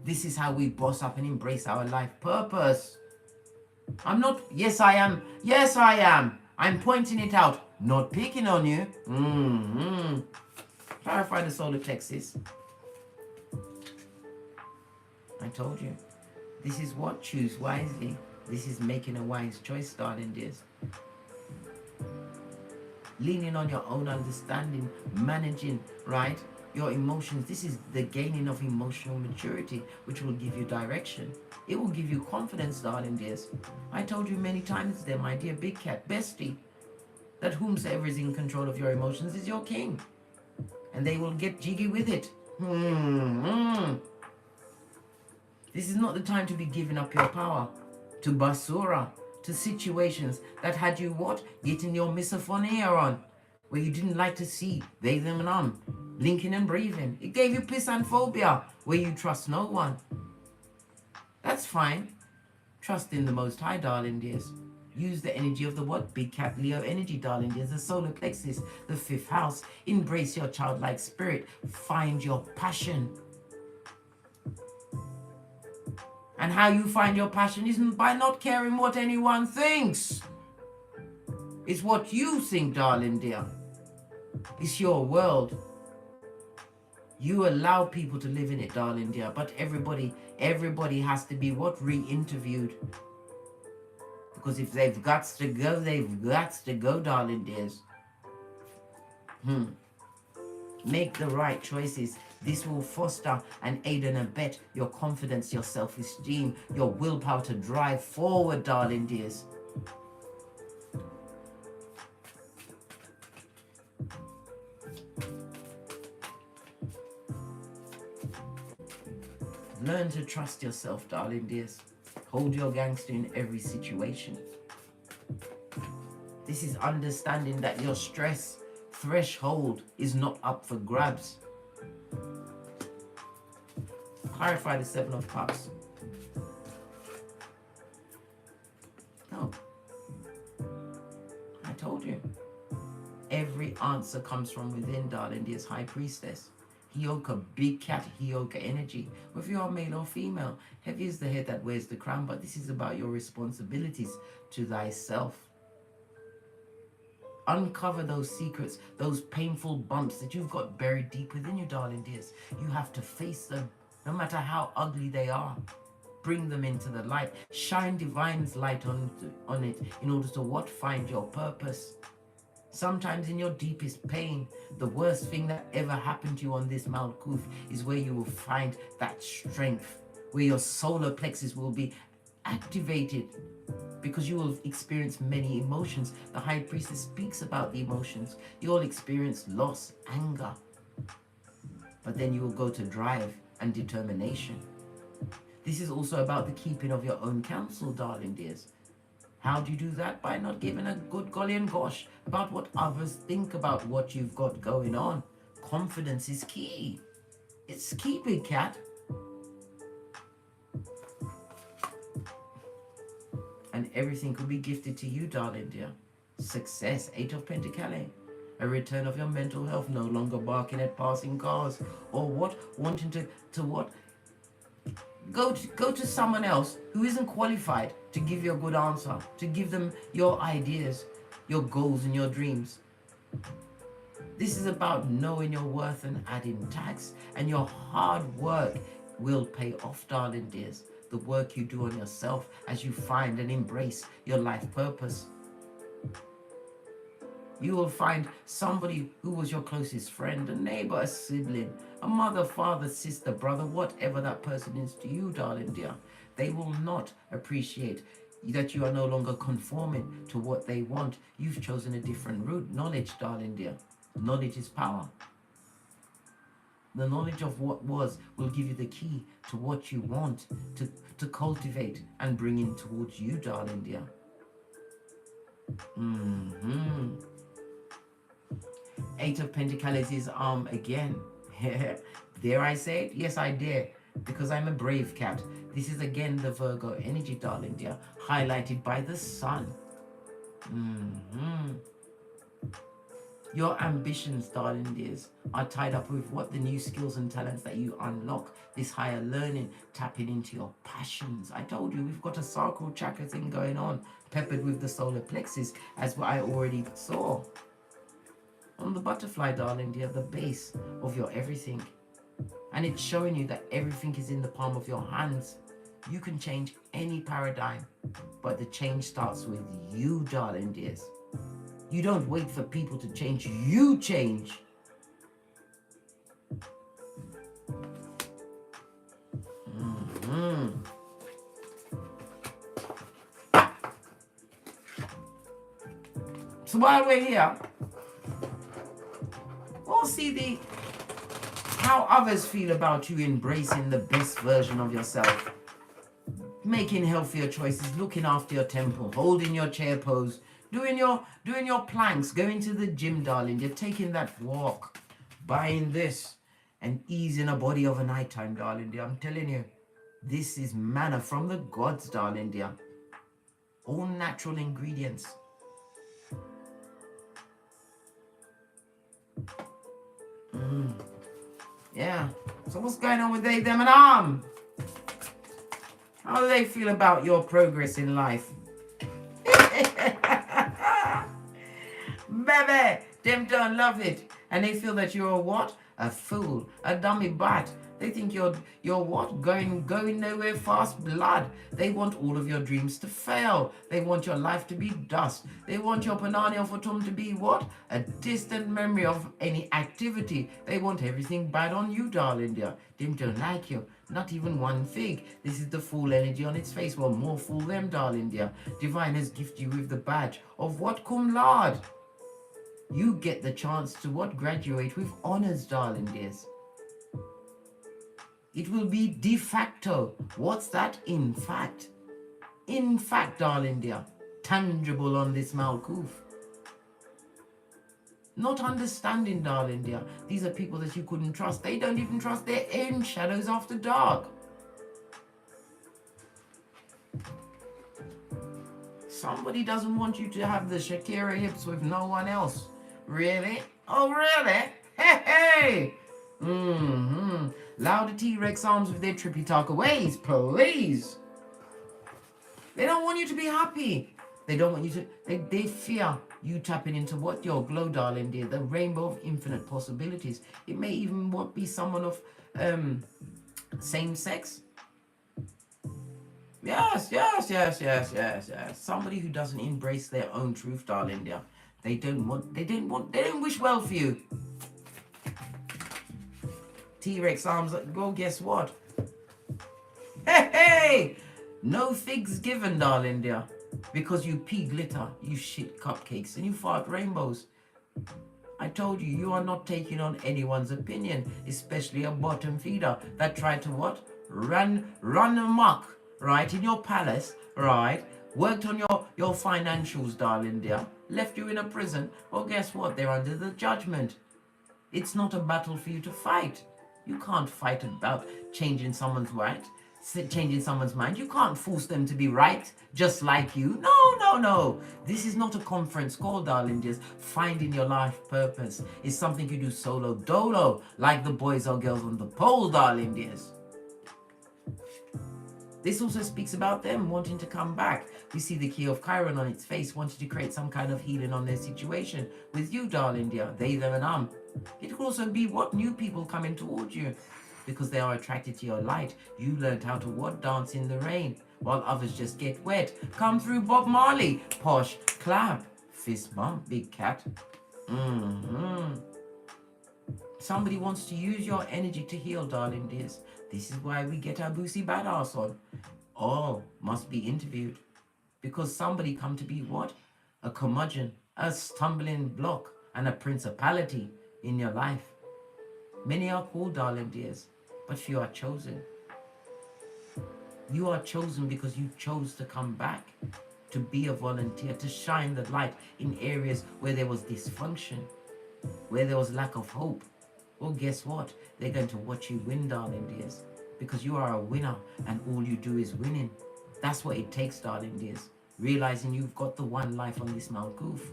This is how we boss up and embrace our life purpose. I'm not, yes I am, yes I am. I'm pointing it out, not picking on you. Clarify the solar plexus. I told you. This is what? Choose wisely. This is making a wise choice, darling dears. Leaning on your own understanding, managing, right? Your emotions. This is the gaining of emotional maturity, which will give you direction. It will give you confidence, darling dears. I told you many times there, my dear Big Cat bestie, that whomsoever is in control of your emotions is your king. And they will get jiggy with it. This is not the time to be giving up your power to basura, to situations that had you what? Getting your misophonia on, where you didn't like to see they, them, and blinking and breathing. It gave you pisanphobia, where you trust no one. That's fine. Trust in the Most High, darling dears. Use the energy of the what? Big Cat Leo energy, darling dears. The solar plexus, the 5th house. Embrace your childlike spirit. Find your passion. And how you find your passion isn't by not caring what anyone thinks. It's what you think, darling dear. It's your world. You allow people to live in it, darling dear, but everybody has to be what? Re-interviewed. Because if they've got to go, they've got to go, darling dears. Make the right choices. This will foster and aid and abet your confidence, your self-esteem, your willpower to drive forward, darling dears. Learn to trust yourself, darling dears. Hold your gangster in every situation. This is understanding that your stress threshold is not up for grabs. Clarify the Seven of Cups. No. I told you. Every answer comes from within, darling, dear's High Priestess. HEYOKA, big cat, HEYOKA energy. Whether you are male or female, heavy is the head that wears the crown, but this is about your responsibilities to thyself. Uncover those secrets, those painful bumps that you've got buried deep within you, darling dears. You have to face them, no matter how ugly they are. Bring them into the light. Shine divine's light on it in order to what? Find your purpose. Sometimes in your deepest pain, the worst thing that ever happened to you on this Malkuth is where you will find that strength, where your solar plexus will be activated, because you will experience many emotions. The High Priestess speaks about the emotions. You'll experience loss, anger, but then you will go to drive and determination. This is also about the keeping of your own counsel, darling dears. How do you do that? By not giving a good golly and gosh about what others think about what you've got going on. Confidence is key. It's key, big cat. And everything could be gifted to you, darling dear. Success, 8 of Pentacles. A return of your mental health, no longer barking at passing cars. Or what? Wanting to what? Go to someone else who isn't qualified to give you a good answer, to give them your ideas, your goals and your dreams. This is about knowing your worth and adding tax, and your hard work will pay off, darling dears. The work you do on yourself as you find and embrace your life purpose. You will find somebody who was your closest friend, a neighbor, a sibling, a mother, father, sister, brother, whatever that person is to you, darling dear. They will not appreciate that you are no longer conforming to what they want. You've chosen a different route. Knowledge, darling dear. Knowledge is power. The knowledge of what was will give you the key to what you want to cultivate and bring in towards you, darling dear. Eight of Pentacles is again. Dare I say it? Yes, I dare, because I'm a brave cat. This is again the Virgo energy, darling dear, highlighted by the sun. Your ambitions, darling dears, are tied up with what? The new skills and talents that you unlock, this higher learning, tapping into your passions. I told you, we've got a sacral chakra thing going on, peppered with the solar plexus, as I already saw. On the butterfly, darling dear, the base of your everything. And it's showing you that everything is in the palm of your hands. You can change any paradigm, but the change starts with you, darling dears. You don't wait for people to change, you change. So while we're here, we'll see how others feel about you embracing the best version of yourself, making healthier choices, looking after your temple, holding your chair pose, doing your planks, going to the gym, darling. You're taking that walk, buying this, and easing a body of a nighttime, darling dear. I'm telling you, this is manna from the gods, darling dear. All natural ingredients. Yeah. So what's going on with they, them, and How do they feel about your progress in life? Baby, them don't love it. And they feel that you're a what? A fool, a dummy bat. They think you're what? Going nowhere fast blood. They want all of your dreams to fail. They want your life to be dust. They want your Panani Fotum to be what? A distant memory of any activity. They want everything bad on you, darling dear. Them don't like you. Not even one fig. This is the fool energy on its face. Well, more fool them, darling dear. Divine has gifted you with the badge of what? Cum laude. You get the chance to what? Graduate with honors, darling dears. It will be de facto. What's that? In fact. In fact, darling dear. Tangible on this Malkuth. Not understanding, darling dear. These are people that you couldn't trust. They don't even trust their own shadows after dark. Somebody doesn't want you to have the Shakira hips with no one else. Really? Oh, really? Hey, hey! Louder T-Rex arms with their trippy talker ways, please. They don't want you to be happy. They don't want you to, they fear you tapping into what your glow, darling dear, the rainbow of infinite possibilities. It may even be someone of same sex. Yes. Somebody who doesn't embrace their own truth, darling dear. They don't wish well for you. T-Rex arms, well, guess what? Hey! No figs given, darling dear. Because you pee glitter, you shit cupcakes, and you fart rainbows. I told you, you are not taking on anyone's opinion, especially a bottom feeder that tried to what? Run amok, right, in your palace, right? Worked on your financials, darling dear. Left you in a prison. Well, guess what? They're under the judgment. It's not a battle for you to fight. You can't fight about changing someone's right, changing someone's mind. You can't force them to be right just like you. No. This is not a conference call, darling dears. Finding your life purpose is something you do solo dolo, like the boys or girls on the pole, darling dears. This also speaks about them wanting to come back. We see the key of Chiron on its face, wanting to create some kind of healing on their situation with you, darling dear. They, them, and It could also be what new people coming towards you because they are attracted to your light. You learned how to what? Dance in the rain, while others just get wet. Come through Bob Marley, posh, clap, fist bump, big cat. Somebody wants to use your energy to heal, darling dears. This is why we get our Boosie Badass on. All must be interviewed. Because somebody come to be what? A curmudgeon, a stumbling block, and a principality in your life. Many are called, darling dears, but few are chosen. You are chosen because you chose to come back, to be a volunteer, to shine the light in areas where there was dysfunction, where there was lack of hope. Well, guess what? They're going to watch you win, darling dears, because you are a winner and all you do is winning. That's what it takes, darling dears. Realizing you've got the one life on this Mount Goof.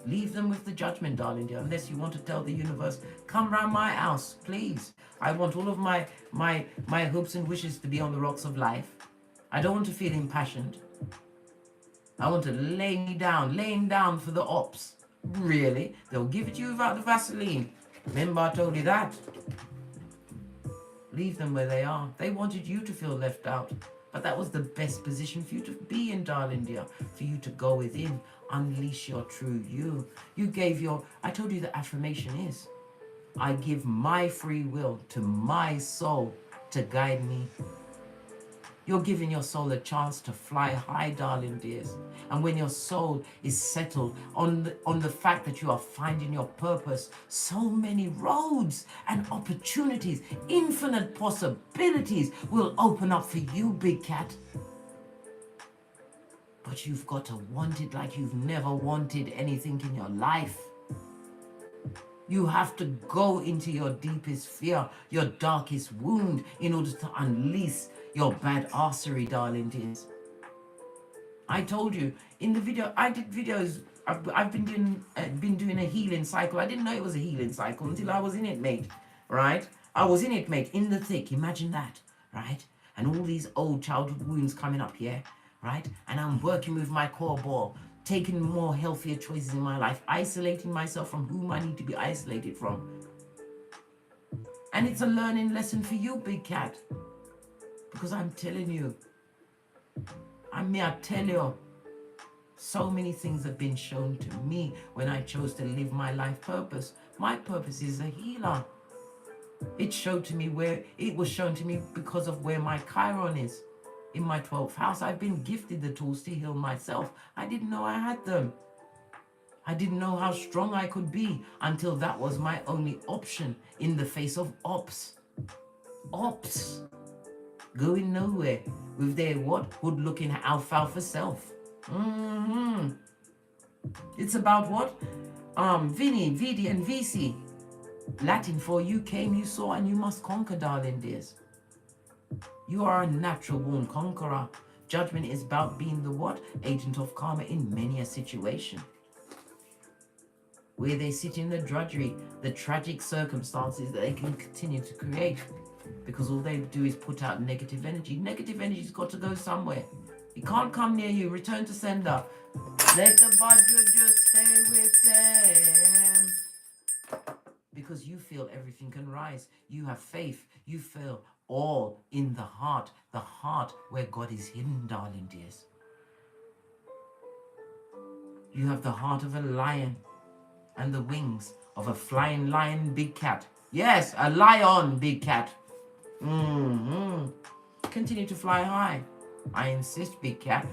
Leave them with the judgment, darling dear, unless you want to tell the universe, come round my house, please. I want all of my hopes and wishes to be on the rocks of life. I don't want to feel impassioned. I want to laying down for the ops. Really? They'll give it to you without the Vaseline. Remember I told you that? Leave them where they are. They wanted you to feel left out. But that was the best position for you to be in, darling dear. For you to go within, unleash your true you. You gave I told you the affirmation is, I give my free will to my soul to guide me. You're giving your soul a chance to fly high, darling dears. And when your soul is settled on the fact that you are finding your purpose, so many roads and opportunities, infinite possibilities will open up for you, big cat. But you've got to want it like you've never wanted anything in your life. You have to go into your deepest fear, your darkest wound, in order to unleash your bad arsery, darling dears. I told you in the video, I did videos. I've been doing a healing cycle. I didn't know it was a healing cycle until I was in it, mate. Right? I was in it, mate, in the thick. Imagine that, right? And all these old childhood wounds coming up here, right? And I'm working with my core ball, taking more healthier choices in my life, isolating myself from whom I need to be isolated from. And it's a learning lesson for you, big cat. Because I'm telling you, I tell you, so many things have been shown to me when I chose to live my life purpose. My purpose is a healer. It was shown to me because of where my Chiron is. In my 12th house, I've been gifted the tools to heal myself. I didn't know I had them. I didn't know how strong I could be until that was my only option in the face of ops. Ops. Going nowhere with their what? Good-looking alfalfa self. It's about what? Vinny, VD, and VC. Latin for you came, you saw, and you must conquer, darling dears. You are a natural born conqueror. Judgment is about being the what? Agent of karma in many a situation. Where they sit in the drudgery, the tragic circumstances that they can continue to create. Because all they do is put out negative energy. Negative energy's got to go somewhere. It can't come near you. Return to sender. Let the budget just stay with them. Because you feel everything can rise. You have faith. You feel all in the heart where God is hidden, darling dears. You have the heart of a lion and the wings of a flying lion, big cat. Yes, a lion, big cat. Continue to fly high. I insist, big cat.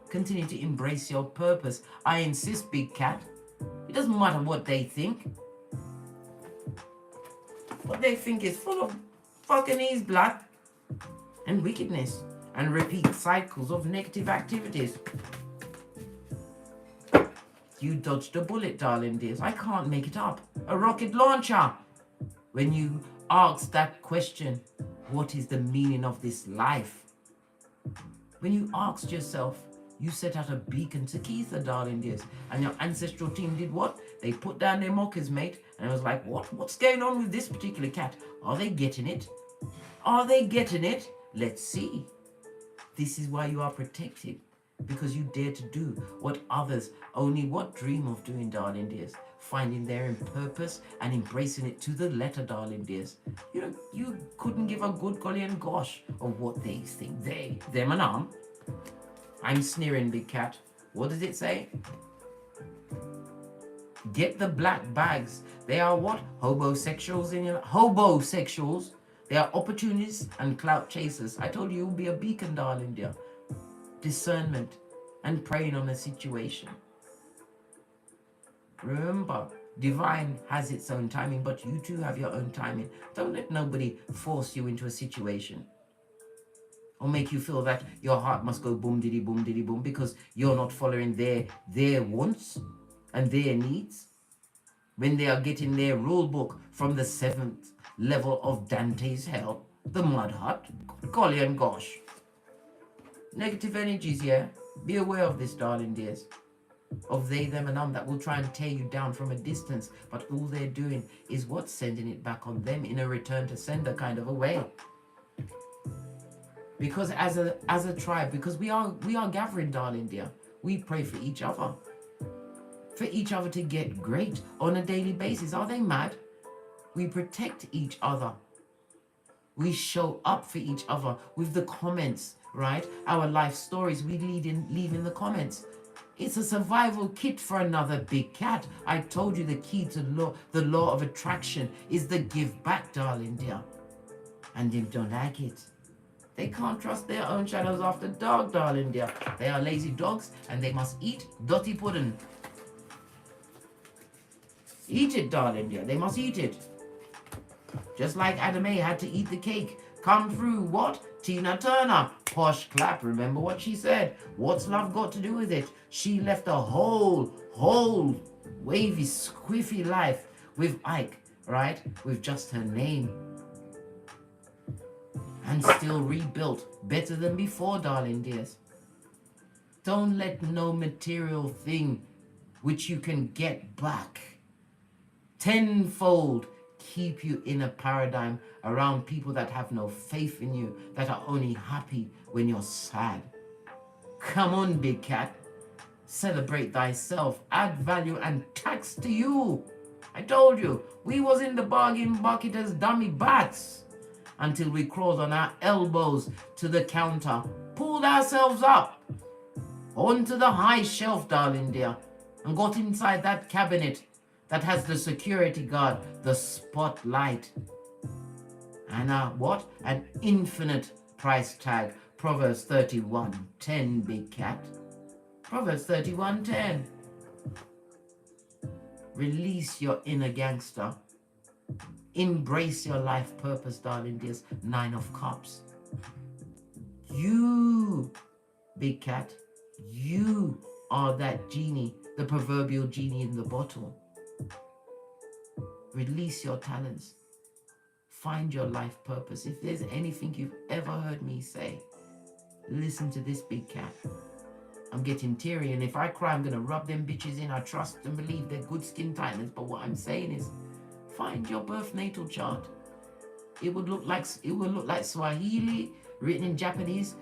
Continue to embrace your purpose. I insist, big cat. It doesn't matter what they think. What they think is full of fucking ease, blood, and wickedness, and repeat cycles of negative activities. You dodged a bullet, darling dears. I can't make it up. A rocket launcher. When you ask that question, what is the meaning of this life? When you asked yourself, you set out a beacon to Keitha, darling dears. And your ancestral team did what? They put down their mockers, mate. And it was like, what's going on with this particular cat? Are they getting it? Are they getting it? Let's see. This is why you are protected. Because you dare to do what others only what dream of doing, darling dears. Finding their purpose and embracing it to the letter, darling dears. You couldn't give a good golly and gosh of what they think. Them and I'm sneering, big cat. What does it say? Get the black bags. They are what? Hobosexuals in your hobosexuals. They are opportunists and clout chasers. I told you you'll be a beacon, darling dear. Discernment and praying on a situation. Remember, divine has its own timing, but you too have your own timing. Don't let nobody force you into a situation or make you feel that your heart must go boom diddy boom because you're not following their wants and their needs when they are getting their rule book from the 7th level of Dante's hell, the mud hut. Golly and gosh. Negative energies, yeah. Be aware of this, darling dears. Of they, them, and that will try and tear you down from a distance, but all they're doing is what? Sending it back on them in a return to sender kind of a way. Because as a tribe, because we are gathering, darling dear, we pray for each other. For each other to get great on a daily basis. Are they mad? We protect each other. We show up for each other with the comments, right? Our life stories we leave in the comments. It's a survival kit for another big cat. I told you the key to the law of attraction is the give back, darling dear. And they don't like it. They can't trust their own shadows after dark, darling dear. They are lazy dogs and they must eat dirty pudding. Eat it, darling dear. They must eat it. Just like Adam A had to eat the cake. Come through what? Tina Turner. Posh clap. Remember what she said? What's love got to do with it? She left a whole wavy, squiffy life with Ike, right? With just her name. And still rebuilt better than before, darling dears. Don't let no material thing which you can get back tenfold keep you in a paradigm around people that have no faith in you, that are only happy when you're sad. Come on, big cat. Celebrate thyself. Add value and tax to you. I told you, we was in the bargain bucket as dummy bats until we crawled on our elbows to the counter, pulled ourselves up onto the high shelf, darling dear, and got inside that cabinet that has the security guard, the spotlight, and what? An infinite price tag. Proverbs 31:10, big cat. Proverbs 31:10. Release your inner gangster. Embrace your life purpose, darling dears. 9 of Cups. You, big cat, you are that genie, the proverbial genie in the bottle. Release your talents. Find your life purpose. If there's anything you've ever heard me say, listen to this, big cat. I'm getting teary, and if I cry, I'm going to rub them bitches in. I trust and believe they're good skin tightness. But what I'm saying is, find your birth natal chart. It will look like Swahili written in Japanese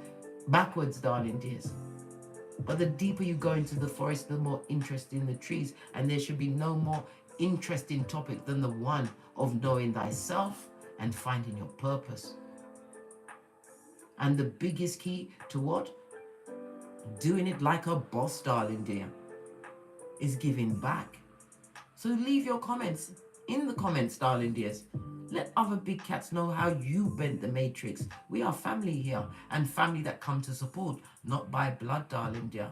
backwards, darling dears. But the deeper you go into the forest, the more interesting the trees. And there should be no more interesting topic than the one of knowing thyself and finding your purpose. And the biggest key to what? Doing it like a boss, darling dear, is giving back. So leave your comments in the comments, darling dears. Let other big cats know how you bent the matrix. We are family here, and family that come to support, not by blood, darling dear,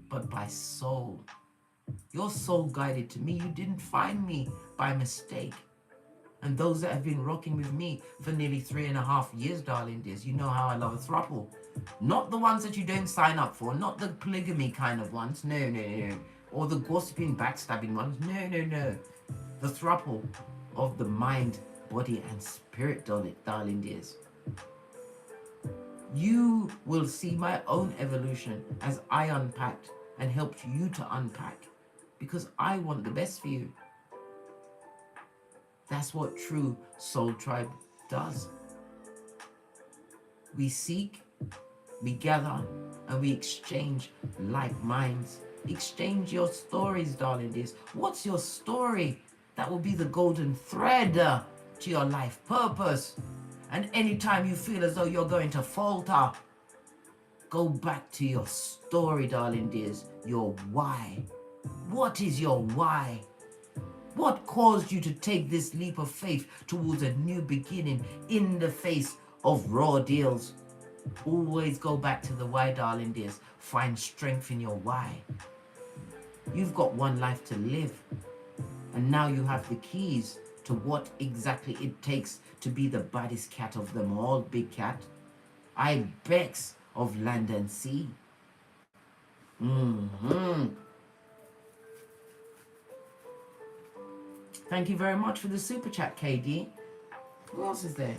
but by soul. Your soul guided to me. You didn't find me by mistake. And those that have been rocking with me for nearly 3.5 years, darling dears, you know how I love a throuple. Not the ones that you don't sign up for, not the polygamy kind of ones, no, no, no. Or the gossiping, backstabbing ones, no, no, no. The throuple of the mind, body, and spirit, darling dears. You will see my own evolution as I unpacked and helped you to unpack, because I want the best for you. That's what true soul tribe does. We seek, we gather, and we exchange like minds. Exchange your stories, darling dears. What's your story? That will be the golden thread to your life purpose. And anytime you feel as though you're going to falter, go back to your story, darling dears. Your why. What is your why? What caused you to take this leap of faith towards a new beginning in the face of raw deals? Always go back to the why, darling dears. Find strength in your why. You've got one life to live. And now you have the keys to what exactly it takes to be the baddest cat of them all, big cat. Ibex of land and sea. Thank you very much for the super chat, KD. Who else is there?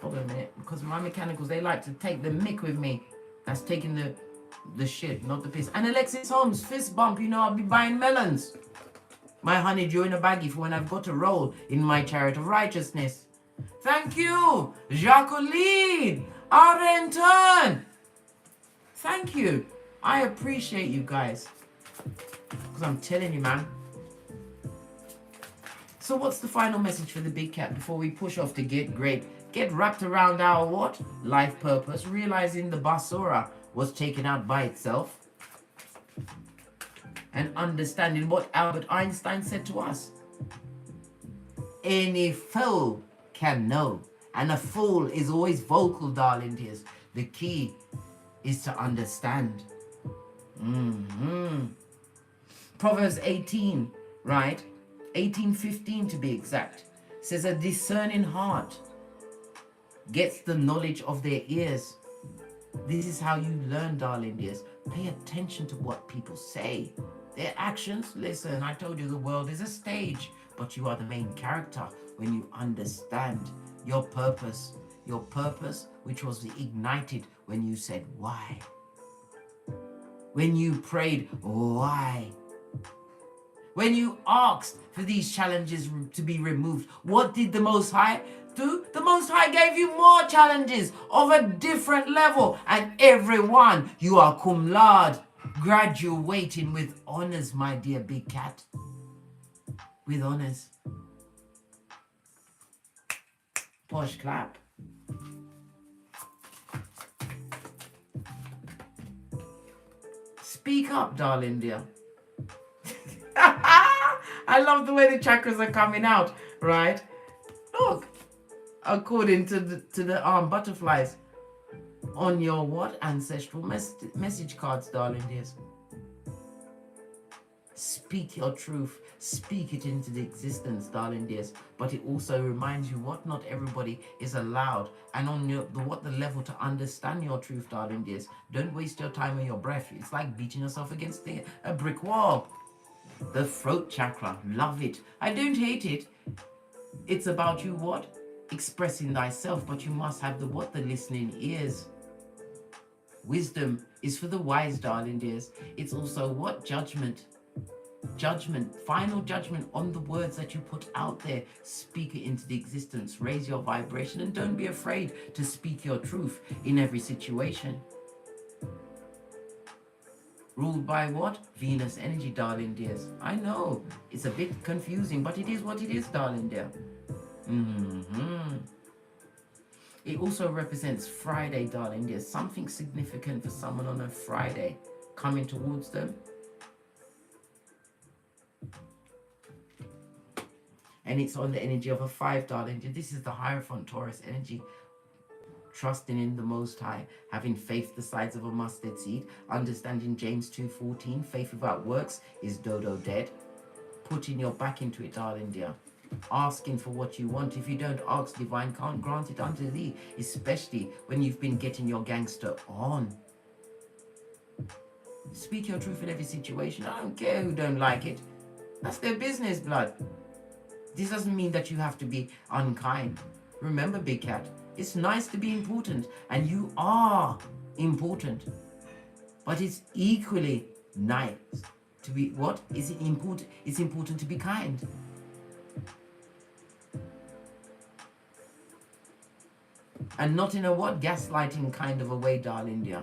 Hold on a minute, because my mechanicals, they like to take the mick with me. That's taking the shit, not the piss. And Alexis Holmes, fist bump, you know, I'll be buying melons. My honeydew in a baggie for when I've got to roll in my chariot of righteousness. Thank you, Jacqueline Arenton. Thank you. I appreciate you guys. Because I'm telling you, man. So what's the final message for the big cat before we push off to get great? Get wrapped around our what? Life purpose. Realizing the basura was taken out by itself. And understanding what Albert Einstein said to us. Any fool can know. And a fool is always vocal, darling dears. The key is to understand. Proverbs 18, right? 18:15 to be exact. Says a discerning heart gets the knowledge of their ears. This is how you learn, darling dears. Pay attention to what people say. Their actions, listen, I told you the world is a stage, but you are the main character when you understand your purpose. Your purpose, which was ignited when you said, why? When you prayed, why? When you asked for these challenges to be removed, what did the Most High do? The Most High gave you more challenges of a different level, and everyone, you are cum laude, graduating with honors, my dear big cat. With honors. Posh clap. Speak up, darling dear. I love the way the chakras are coming out, right? Look, according to the butterflies on your what? Ancestral message cards, darling dears. Speak your truth. Speak it into the existence, darling dears. But it also reminds you what not everybody is allowed, and on the level to understand your truth, darling dears. Don't waste your time or your breath. It's like beating yourself against a brick wall. The throat chakra, love it. I don't hate it. It's about you what? Expressing thyself, but you must have the what? The listening ears. Wisdom is for the wise, darling dears. It's also what? Judgment. Judgment, final judgment on the words that you put out there. Speak it into the existence. Raise your vibration and don't be afraid to speak your truth in every situation. Ruled by what? Venus energy, darling dears. I know it's a bit confusing, but it is what it is, darling dear. It also represents Friday, darling dears. Something significant for someone on a Friday coming towards them. And it's on the energy of a 5, darling. This is the Hierophant Taurus energy. Trusting in the Most High, having faith the size of a mustard seed, understanding James 2:14, faith without works is dodo dead. Putting your back into it, darling dear. Asking for what you want. If you don't ask, divine can't grant it unto thee, especially when you've been getting your gangster on. Speak your truth in every situation. I don't care who don't like it. That's their business, blood. This doesn't mean that you have to be unkind. Remember, big cat, it's nice to be important, and you are important. But it's equally nice to be what? Is it important? It's important to be kind. And not in a what? Gaslighting kind of a way, darling dear.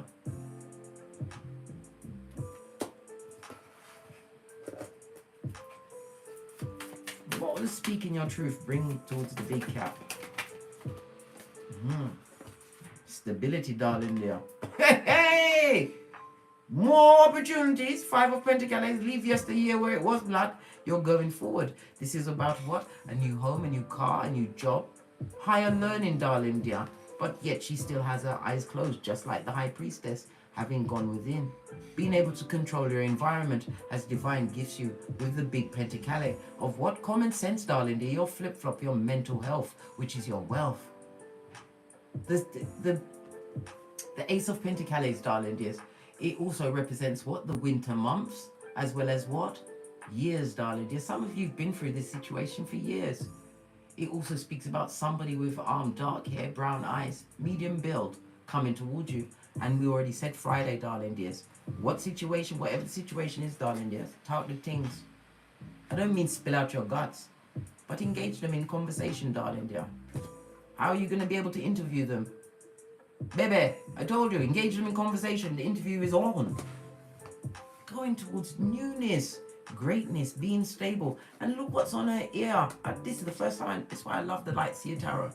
What does speaking your truth bring towards the big cat? Stability, darling dear. Hey! More opportunities. 5 of Pentacles. Leave yesteryear where it was, blood. You're going forward. This is about what? A new home, a new car, a new job. Higher learning, darling dear. But yet she still has her eyes closed, just like the High Priestess, having gone within. Being able to control your environment as divine gifts you with the big Pentacles of what? Common sense, darling dear. Your flip-flop, your mental health, which is your wealth. The Ace of Pentacles, darling dears, it also represents what? The winter months, as well as what? Years, darling dear. Some of you have been through this situation for years. It also speaks about somebody with dark hair, brown eyes, medium build, coming towards you. And we already said Friday, darling dears. What situation, whatever the situation is, darling dears, talk the things. I don't mean spill out your guts, but engage them in conversation, darling dear. How are you going to be able to interview them? Baby, I told you, engage them in conversation. The interview is on. Going towards newness, greatness, being stable. And look what's on her ear. This is the first time. That's why I love the Light Seer Tarot.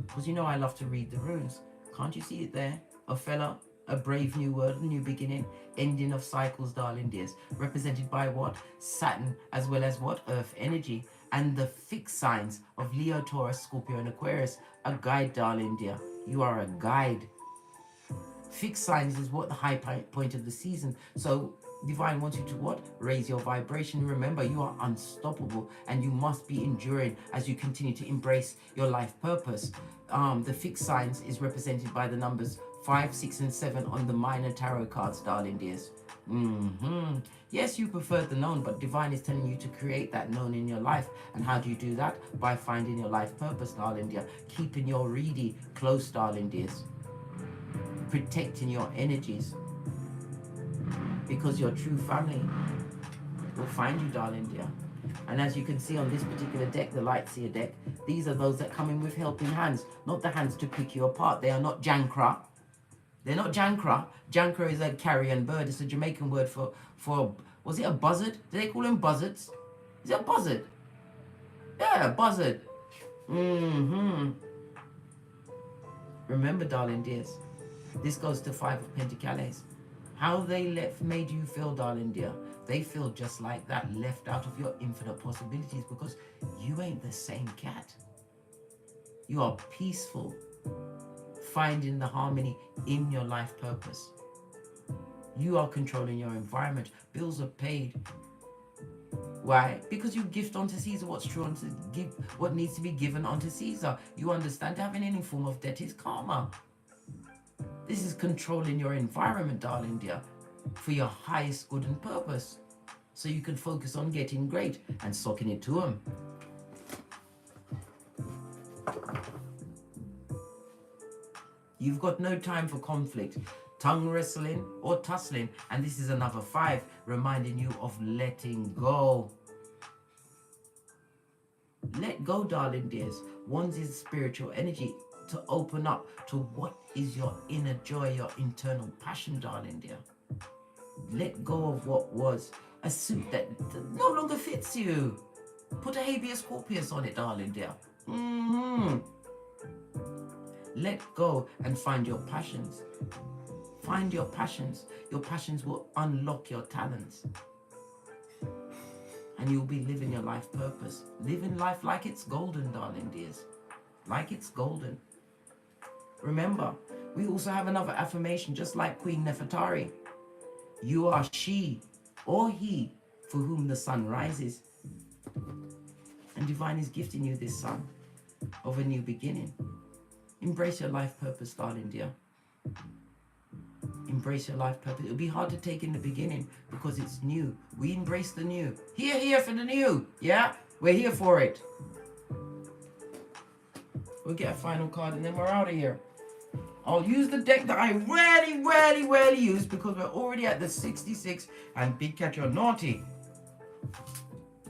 Because you know I love to read the runes. Can't you see it there? A fella, a brave new world, a new beginning, ending of cycles, darling dears. Represented by what? Saturn, as well as what? Earth energy. And the fixed signs of Leo, Taurus, Scorpio, and Aquarius. A guide, darling dear. You are a guide. Fixed signs is what? The high point of the season. So divine wants you to what? Raise your vibration. Remember, you are unstoppable and you must be enduring as you continue to embrace your life purpose. The fixed signs is represented by the numbers 5, 6, and 7 on the minor tarot cards, darling dears. Yes, you prefer the known, but divine is telling you to create that known in your life. And how do you do that? By finding your life purpose, darling dear. Keeping your reedy close, darling dears. Protecting your energies. Because your true family will find you, darling dear. And as you can see on this particular deck, the Light Seer deck, these are those that come in with helping hands. Not the hands to pick you apart. They are not jankra. They're not jankra. Jankra is a carrion bird. It's a Jamaican word for was it a buzzard? Do they call them buzzards? Is it a buzzard? Yeah, a buzzard. Remember, darling dears, this goes to 5 of Pentacles. How they made you feel, darling dear. They feel just like that, left out of your infinite possibilities because you ain't the same cat. You are peaceful, finding the harmony in your life purpose. You are controlling your environment. Bills are paid. Why? Because you gift unto Caesar what's true unto give what needs to be given unto Caesar. You understand having any form of debt is karma. This is controlling your environment, darling dear, for your highest good and purpose. so you can focus on getting great and sucking it to them. You've got no time for conflict, tongue wrestling or tussling. And this is another 5, reminding you of letting go. Let go, darling dears. Wands is spiritual energy to open up to what is your inner joy, your internal passion, darling dear. Let go of what was a suit that no longer fits you. Put a habeas corpus on it, darling dear. Let go and find your passions. Find your passions. Your passions will unlock your talents. And you'll be living your life purpose. Living life like it's golden, darling dears. Like it's golden. Remember, we also have another affirmation, just like Queen Nefertari. You are she or he for whom the sun rises. And divine is gifting you this sun of a new beginning. Embrace your life purpose, darling dear. Embrace your life purpose. It'll be hard to take in the beginning because it's new. We embrace the new. Here for the new. Yeah? We're here for it. We'll get a final card and then we're out of here. I'll use the deck that I rarely use because we're already at the 66. And Big Cat, you're naughty.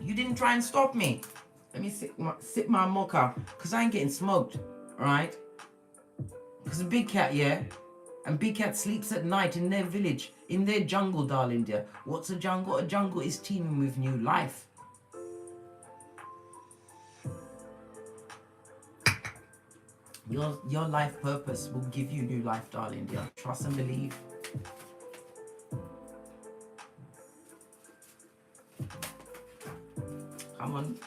You didn't try and stop me. Let me sip my mocha because I ain't getting smoked. Alright? Because Big Cat, yeah? And Big Cat sleeps at night in their village, in their jungle, darling dear. What's a jungle? A jungle is teeming with new life. Your life purpose will give you new life, darling dear. Trust and believe. Come on.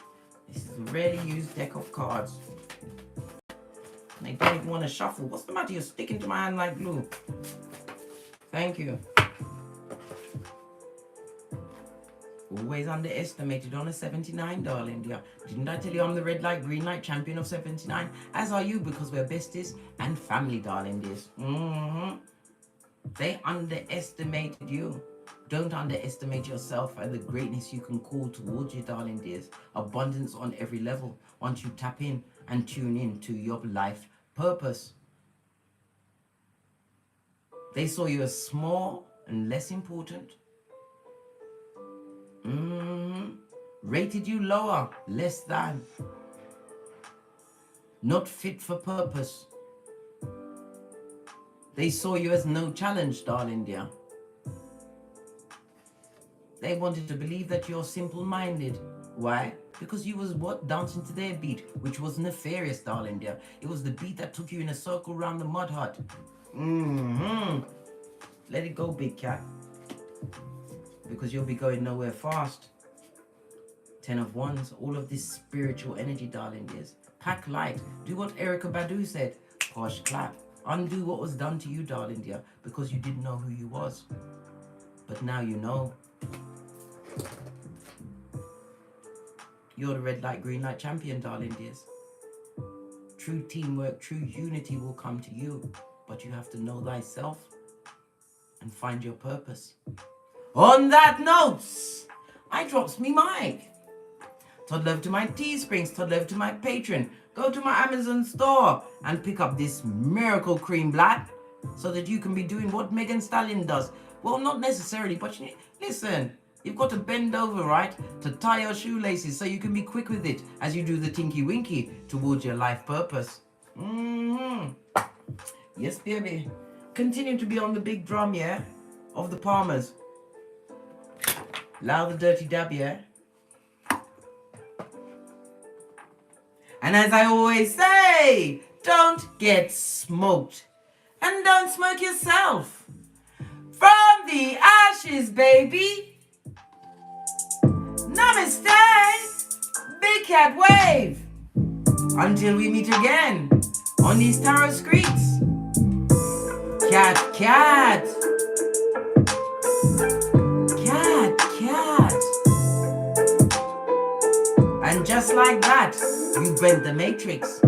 This is a rarely used deck of cards. They don't even want to shuffle. What's the matter? You're sticking to my hand like glue. Thank you. Always underestimated on a 79, darling dear. Didn't I tell you I'm the red light, green light champion of 79? As are you, because we're besties and family, darling dears. They underestimated you. Don't underestimate yourself and the greatness you can call towards you, darling dears. Abundance on every level once you tap in and tune in to your life purpose. They saw you as small and less important. Rated you lower, less than. Not fit for purpose. They saw you as no challenge, darling dear. They wanted to believe that you're simple-minded. Why? Because you was what? Dancing to their beat, which was nefarious, darling dear. It was the beat that took you in a circle around the mud hut. Let it go, Big Cat. Because you'll be going nowhere fast. 10 of Wands, all of this spiritual energy, darling dears. Pack light. Do what Erykah Badu said. Posh clap. Undo what was done to you, darling dear, because you didn't know who you was. But now you know. You're the red light, green light champion, darling dears. True teamwork, true unity will come to you. But you have to know thyself and find your purpose. On that note, I drops me mic. Todd love to my Teesprings, Todd love to my Patreon. Go to my Amazon store and pick up this miracle cream black so that you can be doing what Megan Stallion does. Well, not necessarily, but listen, you've got to bend over, right, to tie your shoelaces so you can be quick with it as you do the tinky winky towards your life purpose. Yes, baby. Continue to be on the big drum, yeah, of the Palmers. Allow the dirty dab, yeah. And as I always say, don't get smoked. And don't smoke yourself. From the ashes, baby. Namaste. Big Cat wave. Until we meet again on these tarot streets. Cat, cat. Cat, cat. And just like that, you bent the matrix.